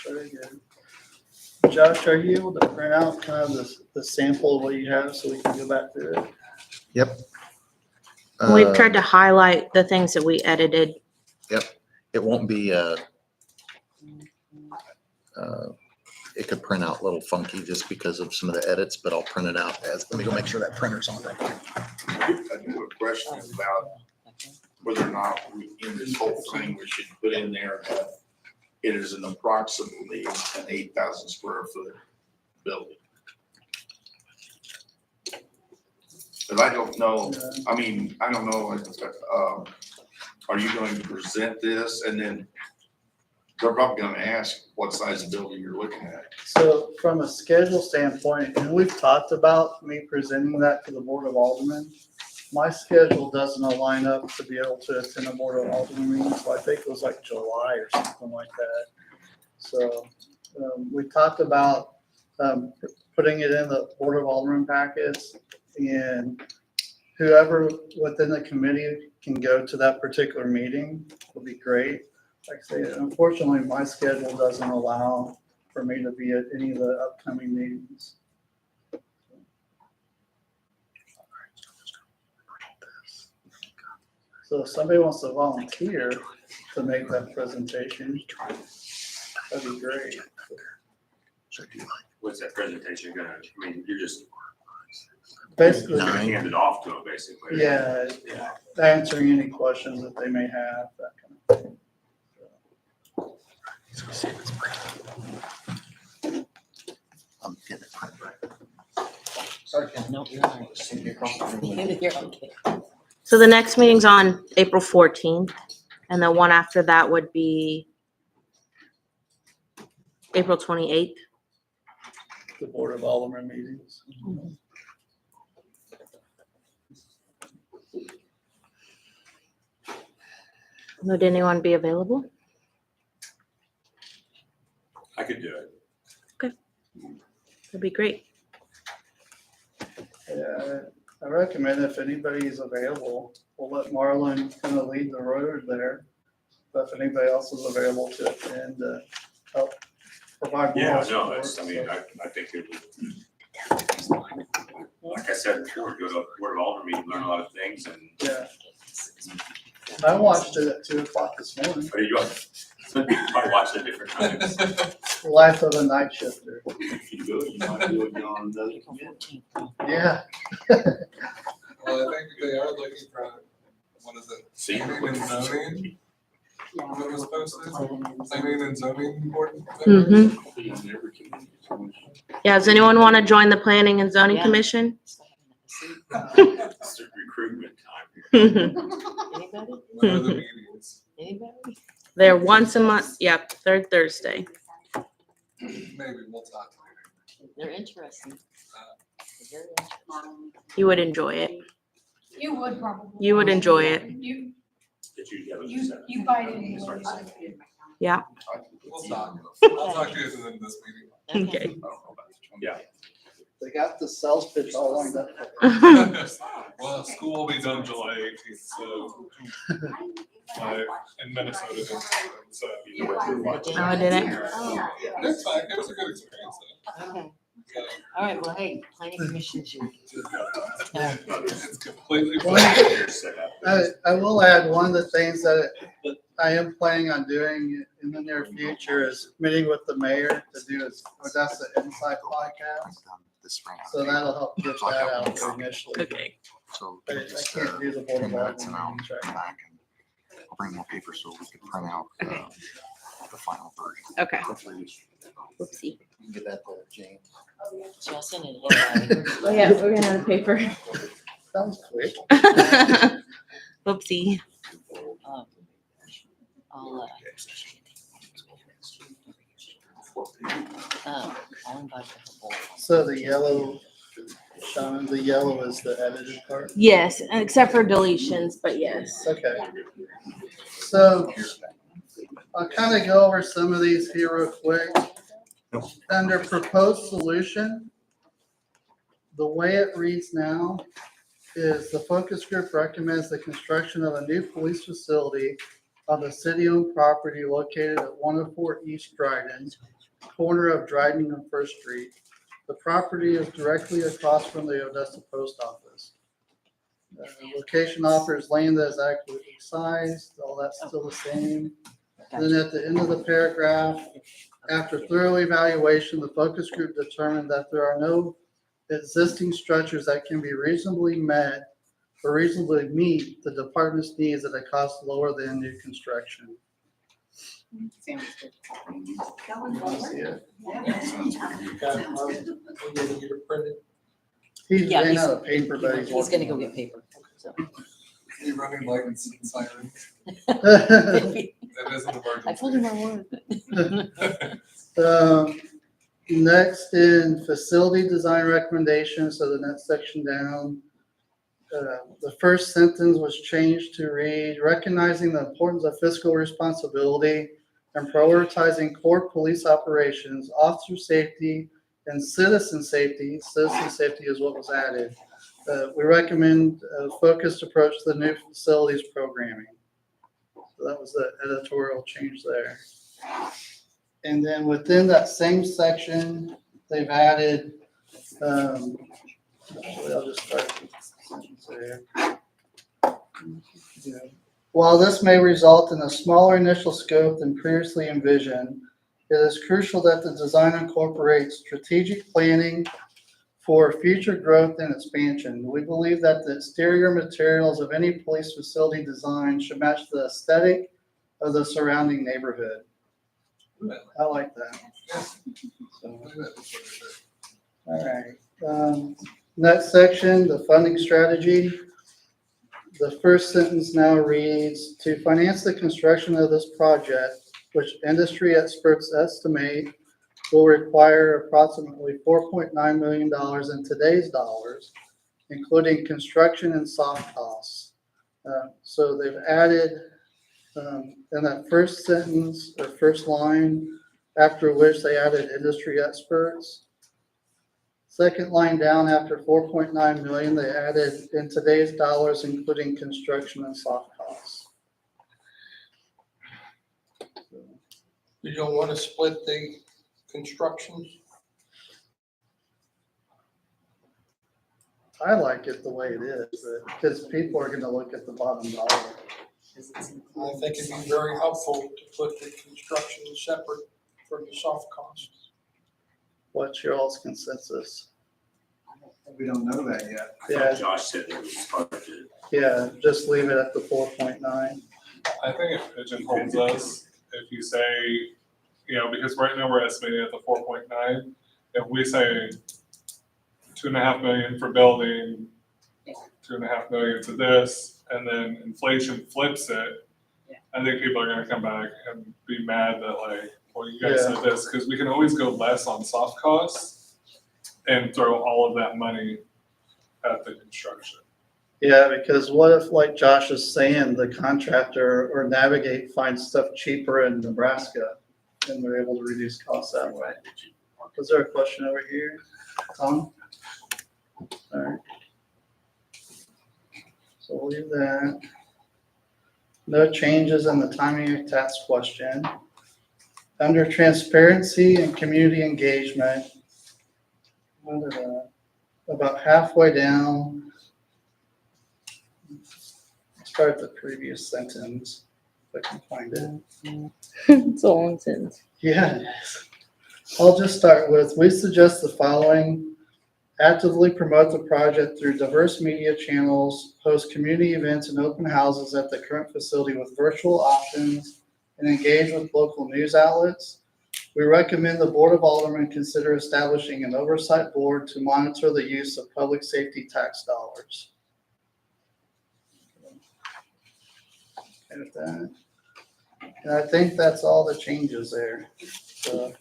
Very good. Josh, are you able to print out kind of the sample of what you have so we can go back through it? Yep. We've tried to highlight the things that we edited. Yep. It won't be it could print out a little funky just because of some of the edits, but I'll print it out as, let me go make sure that printer's on right now. I do have a question about whether or not in this whole thing, we should put in there that it is an approximately an 8,000 square foot building. But I don't know, I mean, I don't know, are you going to present this and then they're probably gonna ask what size of building you're looking at. So from a schedule standpoint, and we've talked about me presenting that to the Board of Aldermen, my schedule doesn't align up to be able to attend a Board of Aldermen meeting, so I think it was like July or something like that. So we talked about putting it in the Board of Aldermen packets, and whoever within the committee can go to that particular meeting would be great. Like I say, unfortunately, my schedule doesn't allow for me to be at any of the upcoming meetings. So if somebody wants to volunteer to make that presentation, that'd be great. What's that presentation gonna, I mean, you're just Basically, gonna hand it off to them, basically. yeah, answering any questions that they may have, that kind of thing. I'm getting it printed right. Sorry, Ken. No, you're all right. You're okay. So the next meeting's on April 14th, and the one after that would be April 28th. The Board of Aldermen meetings. Would anyone be available? I could do it. That'd be great. Yeah, I recommend if anybody's available, we'll let Marlon kind of lead the road there. But if anybody else is available to attend, help provide more Yeah, no, support, that's, I mean, so- I think it would, like I said before, go to Board of Alderman meeting, learn a lot of things and. Yeah. I watched it at 2:00 this morning, But you, some people probably watch it at different times. Life of a Night Shifter. If you do it, you might do it on another committee. Yeah. Well, I think they are looking for, what is it? See? Planning and zoning? What was posted? Planning and zoning board? Mm-hmm. Be on every committee. Yeah, does anyone want to join the Planning and Zoning Yeah. Commission? It's recruitment time. Anybody? What are the meetings? Anybody? They're once a month, yep, third Thursday. Maybe we'll talk later. They're interesting. They're very interesting. You would enjoy it. You would probably. You would enjoy it. You, That you have a you, set. you bite into Sorry. it. We'll talk. I'll talk to you at the end of this meeting. Okay. I don't know about the 20. Yeah. They got the sales pitch all lined up. Well, school will be done July 18th, so in Minnesota, so. No, I didn't. Oh, It's fine, it was a good experience okay. though. All right, well, hey, planning commission's your. It's completely. Well, Set up. I will add, one of the things that I am planning on doing in the near future is meeting with the mayor to do his Odessa Insight podcast. So that'll help get that out there initially. Okay. So I can't do the Board of Aldermen meetings right now. I'll bring more paper so we can print out the final version. Okay. Hopefully Whoopsie. you can get that to James. So I'll send it in. Oh, yeah, we're gonna have paper. That was quick. Whoopsie. I'll invite the whole board. So the yellow, Sean, the yellow is the edited part? Yes, except for deletions, but yes. Okay. So I'll kind of go over some of these here real quick. Under proposed solution, the way it reads now is the focus group recommends the construction of a new police facility on the city-owned property located at 104 East Dryden, corner of Dryden and First Street. The property is directly across from the Odessa Post Office. Location offers land that is adequately sized, all that's still the same. Then at the end of the paragraph, After thorough evaluation, the focus group determined that there are no existing structures that can be reasonably met or reasonably meet the department's needs at a cost lower than new construction. Sounds good. You wanna see it? Okay, I'm gonna get it printed. He's Yeah, ran he's- out of paper, but he's He's gonna go working get paper. So. You're running lights and sirens. on That is an emergency. I told him I would. it. Next in facility design recommendations, so the next section down. The first sentence was changed to read, recognizing the importance of fiscal responsibility and prioritizing core police operations, officer safety, and citizen safety. Citizen safety is what was added. We recommend a focused approach to the new facilities programming. So that was the editorial change there. And then within that same section, they've added, actually, I'll just start the sentence there. Yeah. While this may result in a smaller initial scope than previously envisioned, it is crucial that the design incorporates strategic planning for future growth and expansion. We believe that the exterior materials of any police facility design should match the aesthetic of the surrounding neighborhood. I like that. So, all right. Next section, the funding strategy. The first sentence now reads, to finance the construction of this project, which industry experts estimate will require approximately $4.9 million in today's dollars, including construction and soft costs. So they've added in that first sentence or first line, after which they added industry experts. Second line down after 4.9 million, they added in today's dollars, including construction and soft costs. You don't want to split the construction? I like it the way it is, because people are gonna look at the bottom dollar. I think it'd be very helpful to put the construction separate from the soft costs. What's your all's consensus? We don't know that yet. I thought Josh said it was hard to. Yeah, just leave it at the 4.9. I think it pigeonholes us if you say, because right now we're estimating at the 4.9. If we say 2.5 million for building, 2.5 million to this, and then inflation flips it, I think people are gonna come back and be mad that well, you guys said this, because we can always go less on soft costs and throw all of that money at the construction. Yeah, because what if, like Josh is saying, the contractor or Navigate finds stuff cheaper in Nebraska and they're able to reduce costs that way? Was there a question over here, Tom? All right. So we'll leave that. No changes in the timing of tax question. Under transparency and community engagement, about halfway down, start the previous sentence, if I can find it. It's a long sentence. Yeah, it is. I'll just start with, we suggest the following: actively promote the project through diverse media channels, host community events and open houses at the current facility with virtual options, and engage with local news outlets. We recommend the Board of Aldermen consider establishing an oversight board to monitor the use of public safety tax dollars. Okay with that. And I think that's all the changes there. So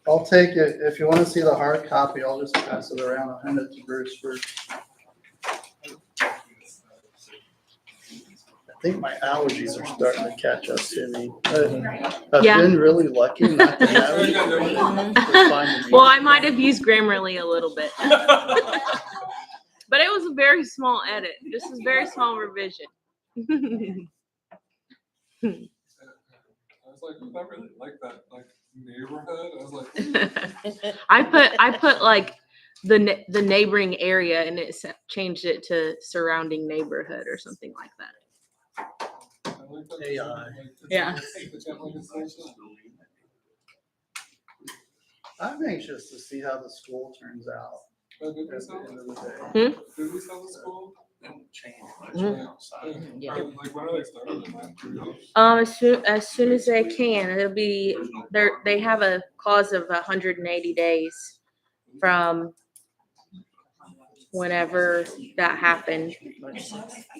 I'll take it, if you want to see the hard copy, I'll just pass it around. I'll hand it to Bruce first. I think my allergies are starting to catch up to me. I've Yeah. been really lucky not to have it. Well, I might have used Grammarly a little bit, but it was a very small edit. This is very small revision. I was like, I really like that, neighborhood. I was like, I put like the neighboring area and it changed it to surrounding neighborhood or something like that. I like that. AI. Yeah. I'm anxious to see how the school turns out Did we at the sell end it? of the day. Did we sell the school? They don't change much Mhm. outside. Yeah. Or, like, when are they starting? As soon as they can, it'll be, they have a clause of 180 days from whenever that happened,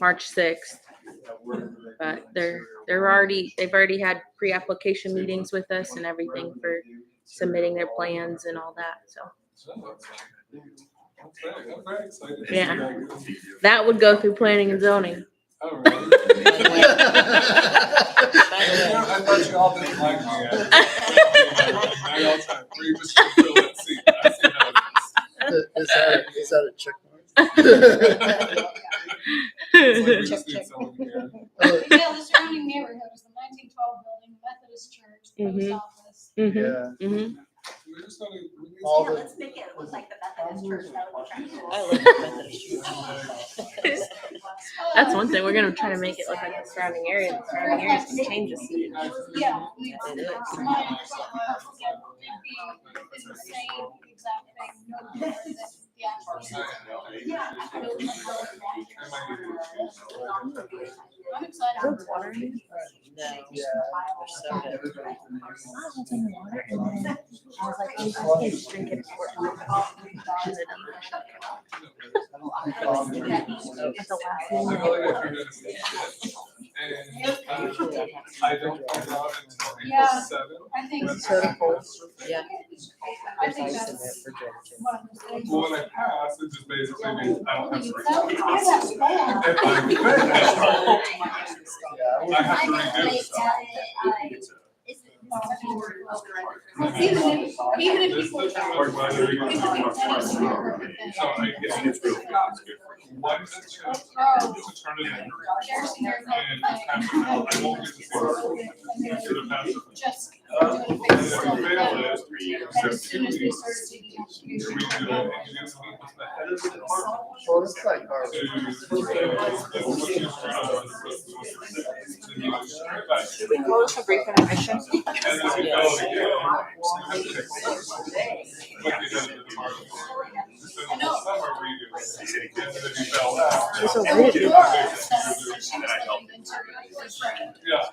March 6th. But they've already had pre-application meetings with us and everything for submitting their plans and all that, so. I'm very excited. to see Yeah. that go. That would go through planning and zoning. Oh, really? I thought you all didn't like me. Now y'all trying, were you just trying to fill that seat? I see how Is that a check mark? it is. It's like we just need someone here. Yeah, the surrounding neighborhood is the 1912 building, the Methodist church, the post Mhm. office. Mhm, Yeah. mhm. We just gotta, we need All Yeah, the- let's make it look like the Methodist church, that would be kind of cool. I love the Methodist church. That's one thing, we're gonna try to make it look like the surrounding area, the surrounding area just changes. Yeah. It is. My impression was that it'd be in the same exact thing, no different than the actual. I'm excited. No. There's soda. I was like, I can't just drink it at work. At the last I minute. feel like if you're gonna say shit, and I don't come out until Yeah. April 7th. I think. when Soda pulse, yeah. I There's think ice in there that's for gelatin. one of those things. Well, when I pass, it just basically means I don't have to redo That- it. yeah, that's fun. If I fail, Yeah, I have to redo it. Well, even if This people. determines whether you're Even gonna. if it's So I get It's really good. It's good for you. one chance to Oh, turn it in. Kerosene, there's no And pass it out. I won't get to see it. To the pass it. just And doing if things you like fail that. it, And as soon as we start taking you applications. redo it and you get to meet with the head of the department. well, it's like our. To say, this is what you back. Should we close for brief intermission? And then if you fail again, you have to take what you did in the department. So in the summer, redo it. And then if you fail that. She's so then rude. you have to make it. Yeah.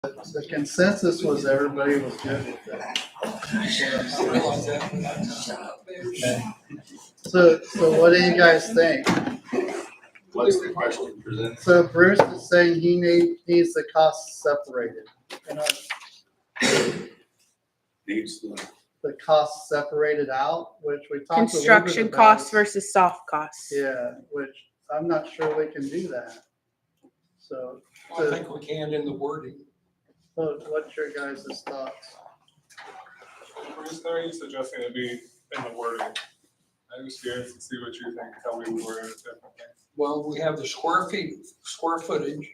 The consensus was everybody was good with that. I realize that. So what do you guys think? What's the question presented? So Bruce is saying he needs the costs separated. You know, Needs the. the costs separated out, which we talked a little bit Construction about. costs versus soft costs. Yeah, which I'm not sure we can do that. So, I think we can in the wording. what's your guys' thoughts? Are you suggesting it be in the wording? I was curious to see what you think, how we would word it differently. Well, we have the square footage,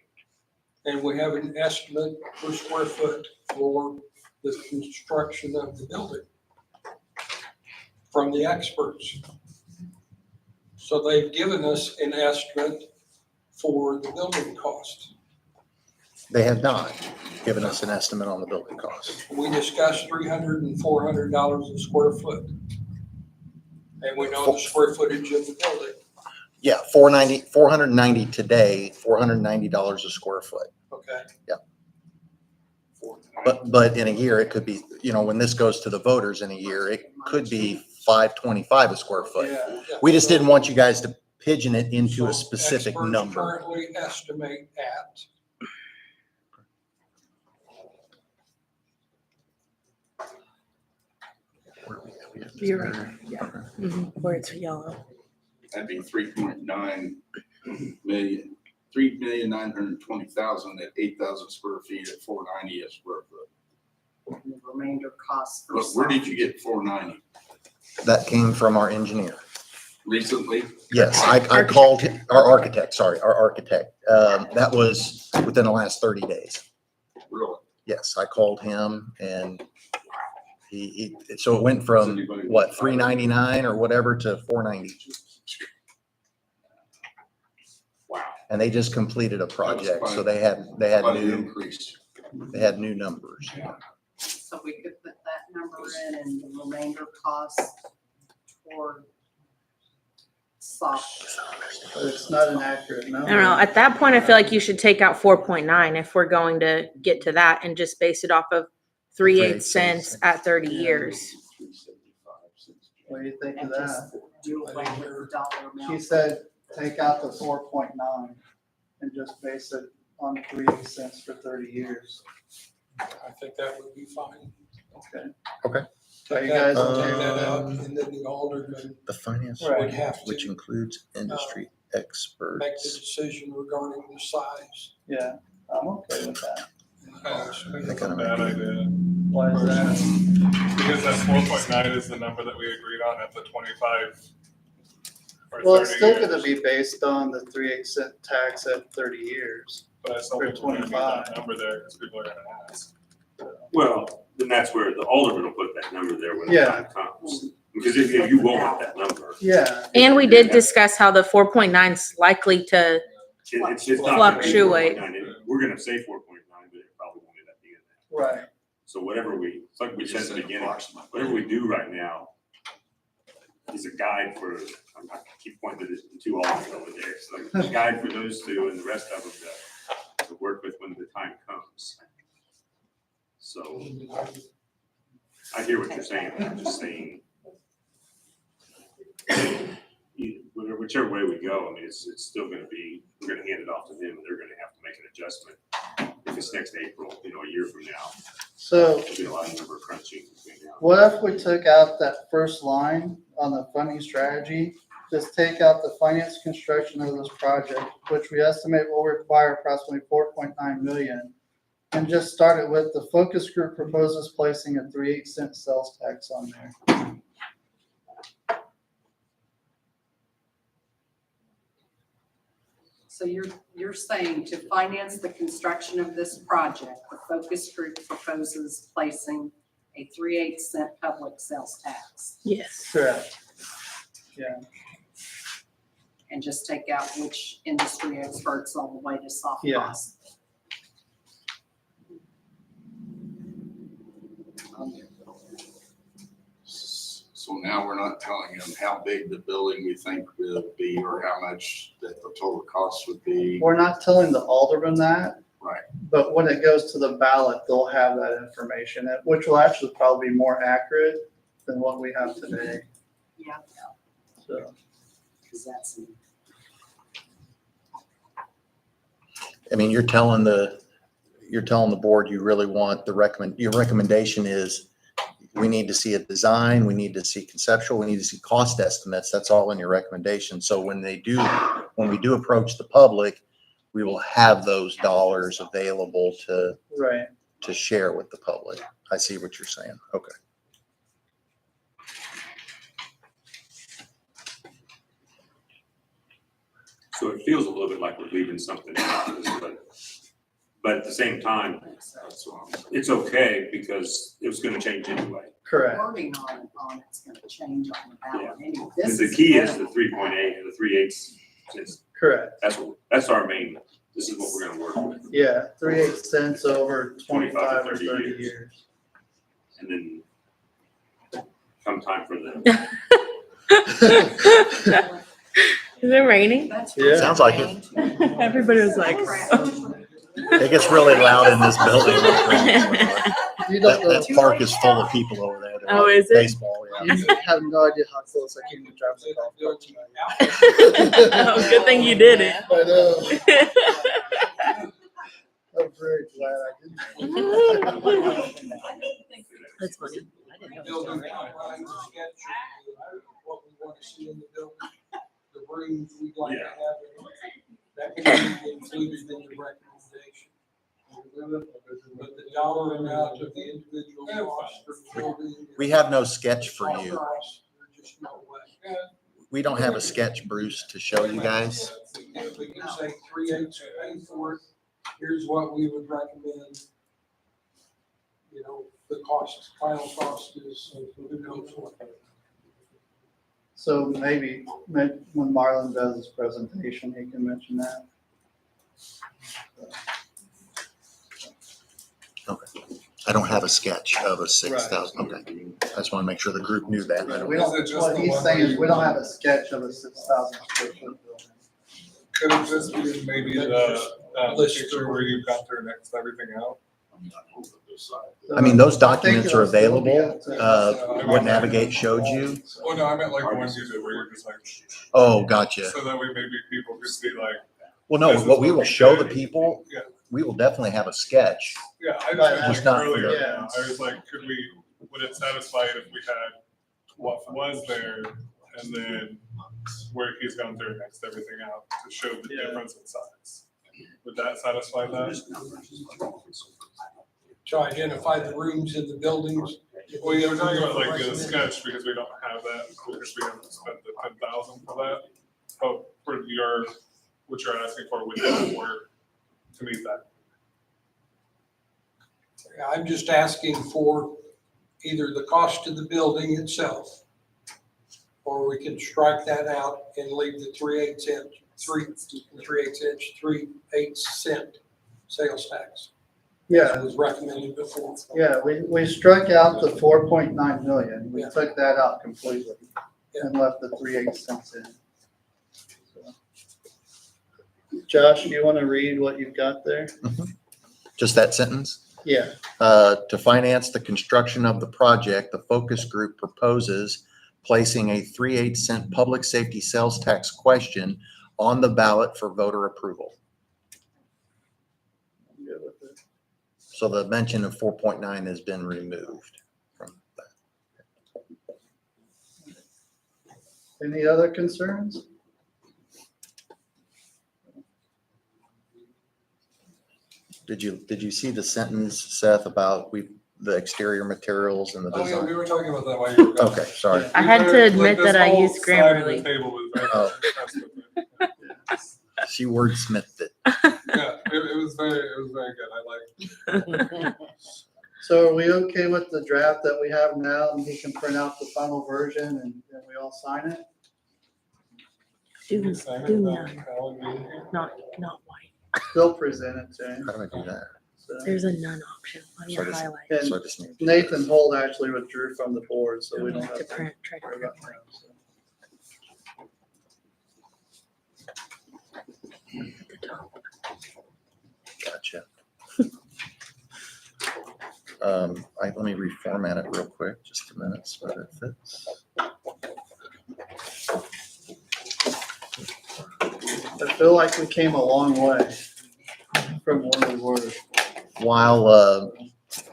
and we have an estimate per square foot for the construction of the building from the experts. So they've given us an estimate for the building cost. They have not given us an estimate on the building costs. We discussed $300 and $400 a square foot. And we know the square footage of the building. Yeah, 490 today, $490 a square foot. Okay. But in a year, it could be, you know, when this goes to the voters in a year, it could be 525 a square foot. Yeah, We just didn't want you guys to pigeon it into a So specific experts number. currently estimate at. You're right. Yeah. Where it's yellow. That'd be 3.9 million, 3,920,000 at 8,000 square feet at 490 a square foot. And the remainder costs for. But where did you get 490? That came from our engineer. Recently? Yes, I called our architect, that was within the last 30 days. Really? Yes, I called him and so it went from what, 399 or whatever to 490. Wow. And they just completed a project, so they had Quite an new increase. numbers. So we could put that number in and the remainder cost toward soft. but it's not an accurate number. I don't know. At that point, I feel like you should take out 4.9 if we're going to get to that and just base it off of 3/8 cents at 30 years. What do you think of And that? just do away with the dollar amount. She said, take out the 4.9 and just base it on 3 cents for 30 years. I think that would be fine. Okay. Okay. Are you Take that guys okay with out, that? and then the alderman The finance, Right. would have which to includes industry make the experts. decision regarding the size. Yeah, I'm okay with that. I think that's a kinda bad might be- idea. Why is that? Because that 4.9 is the number that we agreed on at the 25 or 30 Well, it's still years. gonna be based on the 3/8 cent tax at 30 years. But I still for think we're gonna need 25. that number there because people are gonna ask. Well, then that's where the alderman will put that number there when the Yeah. time comes. Because if you won't want that number, Yeah, And we did discuss how the 4.9 is likely to, it's not gonna be Fluctuate. 4.9. We're gonna say 4.9, but it probably won't end up being that. right. So whatever it's like we said at the beginning, Approximately. whatever we do right now is a guide for, I keep pointing to the two aldermen over there. It's like a guide for those two and the rest of them to work with when the time comes. So I hear what you're saying. I'm just saying, whichever way we go, I mean, it's still gonna be, we're gonna hand it off to them and they're gonna have to make an adjustment. If it's next April, a year from now, So there'll be a lot of number crunching between now. what if we took out that first line on the funding strategy? Just take out the finance construction of this project, which we estimate will require approximately 4.9 million. And just start it with the focus group proposes placing a 3/8 cent sales tax on there. So you're saying to finance the construction of this project, the focus group proposes placing a 3/8 cent public sales tax yes. Correct. Yeah, and just take out which industry experts all the way to soft Yeah. costs. So now we're not telling them how big the building we think will be or how much that the total cost would be. we're not telling the alderman that. But when it goes to the ballot, they'll have that information, which will actually probably be more accurate than what we have today, Yeah, so. because that's. I mean, you're telling the board you really want your recommendation is we need to see a design, we need to see conceptual, we need to see cost estimates. That's all in your recommendation. So when we do approach the public, we will have those dollars available Right. to share with the public. I see what you're saying. Okay. So it feels a little bit like we're leaving something out, but at the same time, it's okay because it was gonna change anyway. Correct. Wording on it's gonna change on the ballot anyway. And the key is the 3.8 and the 3/8. Correct. That's our main, this is what we're gonna work with. Yeah, 3/8 cents over 25 or 30 30 years. years. And then come time for the, Is it raining? Yeah. Sounds like it. Everybody was like. It gets really loud in this building. You That, don't know. that park is full of people over there. They're Oh, is it? Baseball, yeah. You have no idea how close I came to driving the golf cart tonight. Oh, good thing you did it. I know. I'm very glad I didn't. That's funny. I didn't know. Building outlines, sketch of what we want to see in the building, the rooms we'd like to have in it. That can be included in the recommendation. But the dollar amount of the individual costs for the building. We have no sketch for you. There's just no way. We don't have a sketch, Bruce, to show you guys. If we can say 3/8 pay for it, here's what we would recommend. You know, the cost, final cost is, who knows what. So maybe when Marlon does his presentation, he can mention that. I don't have a sketch of a 6,000. Okay. I just want to make sure the group knew that. I don't- We don't, Is it just what the he's one saying where is you- we don't have a sketch of a 6,000 square foot building. Could it just be maybe the picture where you've got their next everything out? I mean, those I think documents are it'll still be available, up to- what Navigate showed you. Oh, no, I meant like the ones you did where you're just like, Oh, gotcha. so that way maybe people could see like, Well, no, This is what we what will we show the did. people, Yeah. we will definitely have a sketch. yeah, I Right, just just meant not like for earlier, the- yeah, I was like, would it satisfy it if we had what was there and then where he's gone through next everything out to show the Yeah. difference in size? Would that satisfy that? To identify the rooms in the buildings. Well, yeah, we're talking about like the sketch because we don't have that, because we haven't spent the 10,000 for that. But for what you're asking for, would that work to meet that? I'm just asking for either the cost of the building itself, or we can strike that out and leave the 3/8 cent sales tax. Yeah, As was recommended before. yeah, we struck out the 4.9 million. We Yeah. took that out completely Yeah. and left the 3/8 cents in. So. Josh, do you want to read what you've got there? Just that sentence. Yeah, To finance the construction of the project, the focus group proposes placing a 3/8 cent public safety sales tax question on the ballot for voter approval. I'm good with it. So the mention of 4.9 has been removed from that. Any other concerns? Did you see the sentence, Seth, about the exterior materials and the Oh, yeah, we design? were talking about that while you were gone. Okay, sorry. I had to admit that I used This whole side of Grammarly. the table was very Oh. impressed with it. She wordsmithed it. Yeah, it was very good. I liked it. So are we okay with the draft that we have now and he can print out the final version and we all sign it? Do Sign it do without none, Alan being here. not white. They'll present it to him. How do I do that? So. There's a none option on your So does- highlight. And So I just need. Nathan Holt actually withdrew from the board, so we don't To have to print, try to worry print about white. that. So. at the top. Gotcha. Let me reformat it real quick, just a minute, so that it fits. I feel like we came a long way from where we were. While,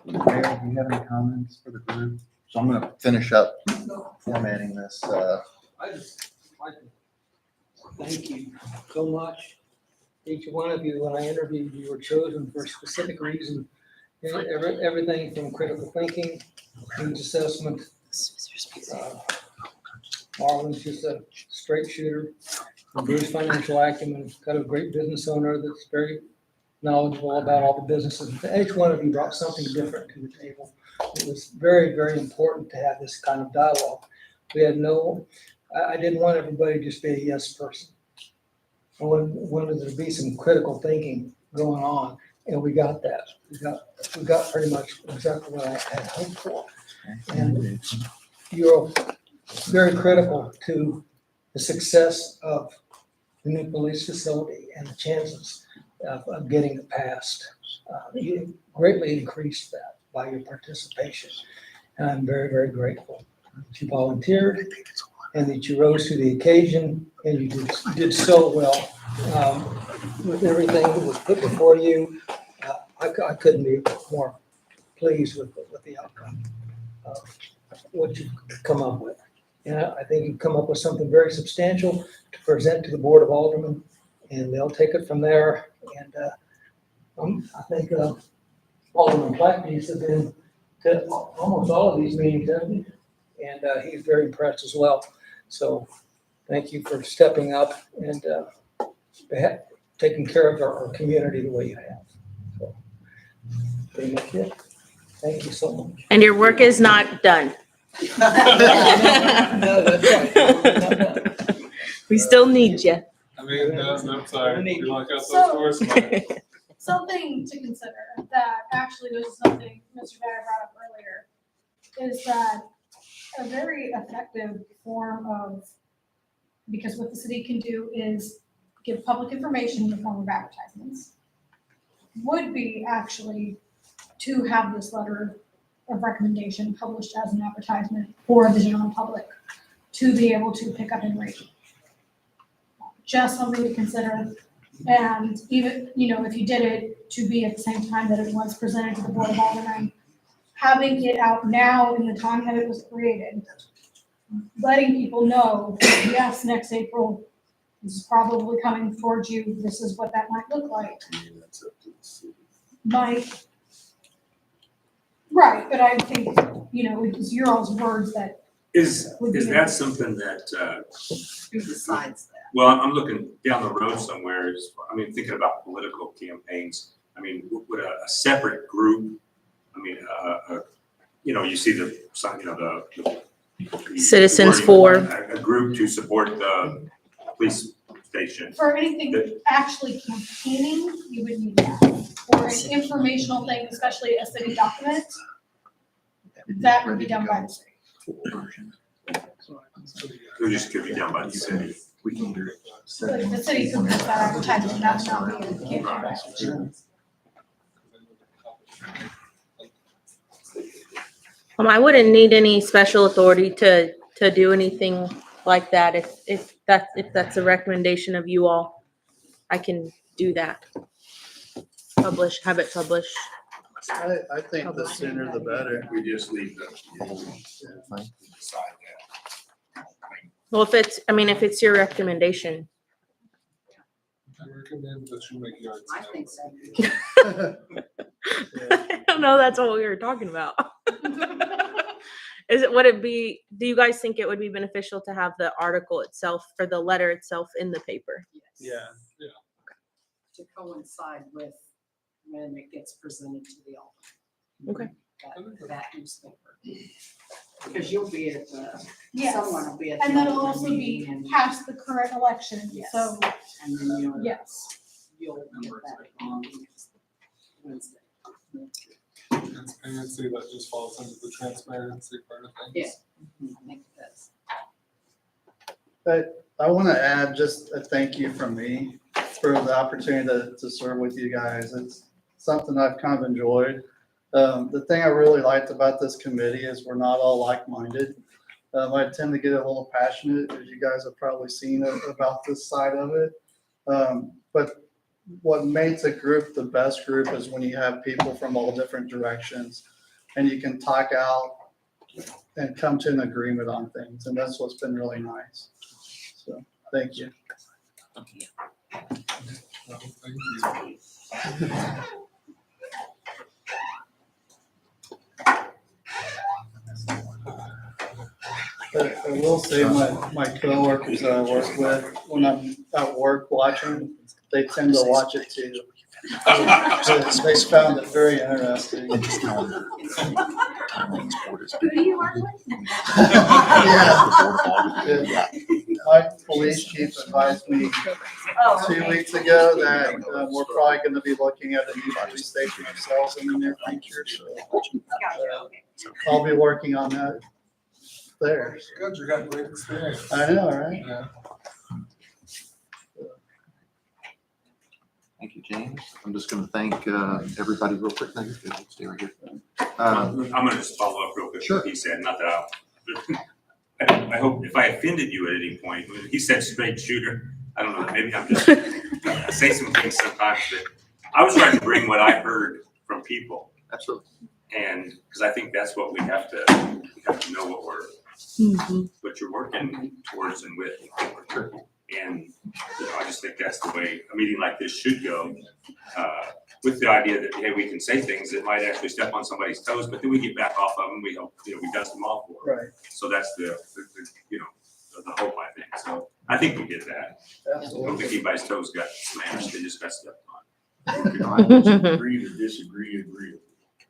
Mayor, do you have any comments for the group? So I'm gonna finish up formatting this. I just like to thank you so much. Each one of you, when I interviewed, you were chosen for a specific reason. Everything from critical thinking, needs assessment. Marlon's just a straight shooter. Bruce financial acumen, got a great business owner that's very knowledgeable about all the businesses. Each one of you brought something different to the table. It was very, very important to have this kind of dialogue. We had I didn't want everybody to just be a yes person. I wanted there to be some critical thinking going on, and we got that. We got pretty much exactly what I had hoped for. And you're very critical to the success of the new police facility and the chances of getting it passed. You greatly increased that by your participation. And I'm very, very grateful that you volunteered and that you rose to the occasion, and you did so well with everything that was put before you. I couldn't be more pleased with the outcome of what you've come up with. And I think you've come up with something very substantial to present to the Board of Aldermen, and they'll take it from there. And I think Alderman Blackbees has been to almost all of these meetings, hasn't he? And he's very impressed as well. So thank you for stepping up and taking care of our community the way you have. So pretty much it. Thank you so much. And your work is not done. No, that's right. We still need you. I mean, I'm sorry, you want to cut So- those doors? Something to consider that actually was something Mr. Dyer brought up earlier, is that a very effective form of, because what the city can do is give public information in the form of advertisements, would be actually to have this letter of recommendation published as an advertisement for the general public to be able to pick up and read. Just something to consider. And even, if you did it to be at the same time that it was presented to the Board of Aldermen, having it out now in the time that it was created, letting people know, yes, next April, this is probably coming towards you, this is what that might look like. Right, but I think, it was your all's words that. Is that something that, Who decides that? well, I'm looking down the road somewhere, thinking about political campaigns. Would a separate group, you see the sign, the Citizens wording, for. a group to support the police station. For anything actually campaigning, you would need that. For an informational thing, especially a city document, that would be done by the city. Who just could be done by the city. We can either. Like the city could put that advertisement, that's not the campaign. I wouldn't need any special authority to do anything like that. If that's a recommendation of you all, I can do that. Have it published. I think the sooner the better. We just leave the, decide that. Well, if it's your recommendation. I recommend that you make yards. I think so. I don't know, that's what we were talking about. Do you guys think it would be beneficial to have the article itself or the letter itself in the paper? Yeah. To coincide with when it gets presented to the Alderman. Okay. That newspaper. Because you'll be at Yes. someone will be at the. And that'll Alderman also meeting be and- past the current election, Yes. so, And then yes. you'll get that on Wednesday. Transparency, that just falls under the transparency part of things. Yeah. I think it does. But I want to add just a thank you from me for the opportunity to serve with you guys. It's something I've kind of enjoyed. The thing I really liked about this committee is we're not all like-minded. I tend to get a little passionate, as you guys have probably seen about this side of it. But what makes a group the best group is when you have people from all different directions and you can talk out and come to an agreement on things. And that's what's been really nice. So, thank you. Thank you. I will say my coworkers that I work with, when I'm at work watching, they tend to watch it too. They found it very interesting. Who do you work with? Yeah. My police chief advised me Oh, 2 weeks ago that we're probably gonna be looking at a new police station ourselves in the near future, so Gotcha, okay. I'll be working on that there. Good, you got great experience. I know, right? Yeah. Thank you, James. I'm just gonna thank everybody real quick. Thank you. Stay right here. I'm gonna just follow up real quick with Sure. what he said, not that I hope if I offended you at any point, when he said straight shooter, I don't know, maybe I'm just, I say some things sometimes that, I was trying to bring what I heard from people. Absolutely. And, because I think that's what we have to know what what you're working towards and with. And, I just think that's the way a meeting like this should go, with the idea that, hey, we can say things that might actually step on somebody's toes, but then we get back off of them, we hope, we dust them off for it. Right. So that's the hope, I think. So I think we get that. I don't Absolutely. think anybody's toes got smashed, they just got stepped on. Agree to disagree, agree.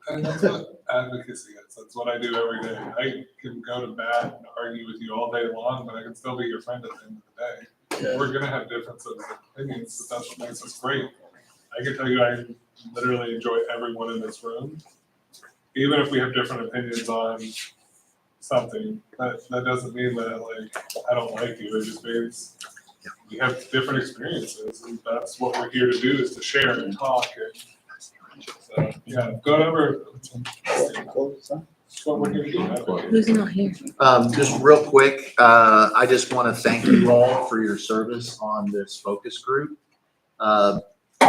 And that's what advocacy is. That's what I do every day. I can go to bat and argue with you all day long, but I can still be your friend at the end of the day. We're gonna have differences of opinions, but that's what makes us great. I can tell you, I literally enjoy everyone in this room. Even if we have different opinions on something, that doesn't mean that I don't like you. It just means we have different experiences, and that's what we're here to do, is to share and talk. And so, yeah, go over. That's what we're here to do. Who's not here? Just real quick, I just want to thank you all for your service on this focus group.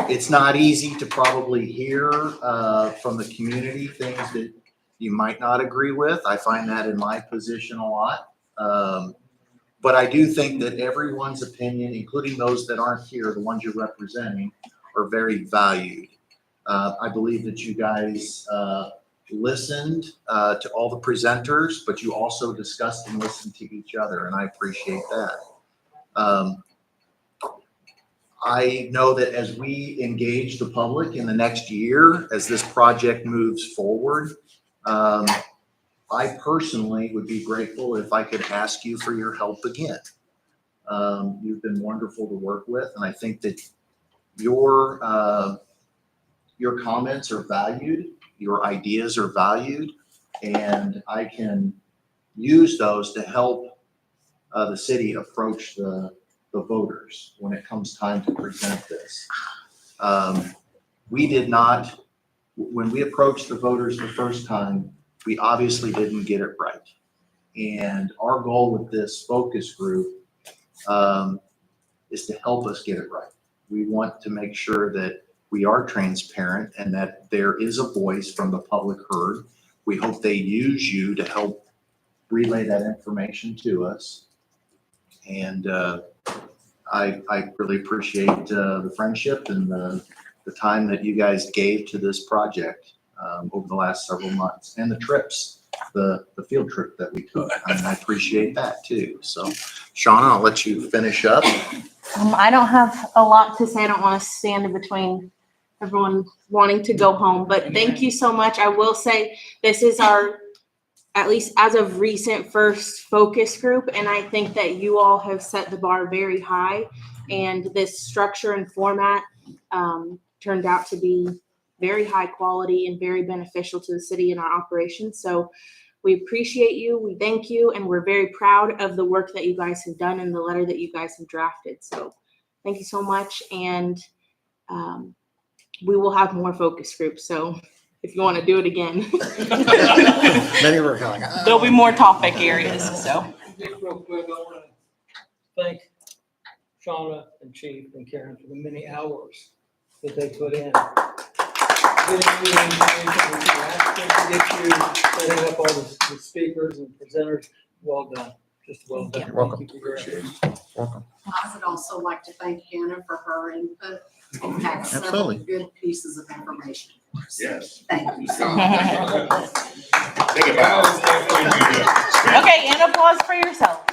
It's not easy to probably hear from the community things that you might not agree with. I find that in my position a lot. But I do think that everyone's opinion, including those that aren't here, the ones you're representing, are very valued. I believe that you guys listened to all the presenters, but you also discussed and listened to each other, and I appreciate that. I know that as we engage the public in the next year, as this project moves forward, I personally would be grateful if I could ask you for your help again. You've been wonderful to work with, and I think that your comments are valued, your ideas are valued, and I can use those to help the city approach the voters when it comes time to present this. We did not, when we approached the voters the first time, we obviously didn't get it right. And our goal with this focus group is to help us get it right. We want to make sure that we are transparent and that there is a voice from the public heard. We hope they use you to help relay that information to us. And I really appreciate the friendship and the time that you guys gave to this project over the last several months, and the trips, the field trip that we took. I appreciate that too. So, Shauna, I'll let you finish up. I don't have a lot to say. I don't want to stand in between everyone wanting to go home, but thank you so much. I will say this is our, at least as of recent, first focus group, and I think that you all have set the bar very high, and this structure and format turned out to be very high quality and very beneficial to the city and our operations. So we appreciate you, we thank you, and we're very proud of the work that you guys have done and the letter that you guys have drafted. So thank you so much, and we will have more focus groups, so if you want to do it again, Many were kind of like, there'll be more topic areas, so. Just real quick, I want to thank Shauna and Chief and Karen for the many hours that they put in. Getting you the information that you asked them to get you, setting up all the speakers and presenters. Well done, just well done. You're welcome. Thank you for your efforts. welcome. I would also like to thank Hannah for her input. You had several Absolutely. good pieces of information for us. Yes. Thank you. Think about it. Okay, and applause for yourself.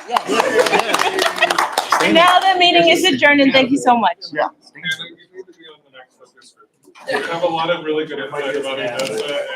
And now the meeting is adjourned, and thank you so much. Yeah. And you need to be on the next focus group. We have a lot of really good insight about Odessa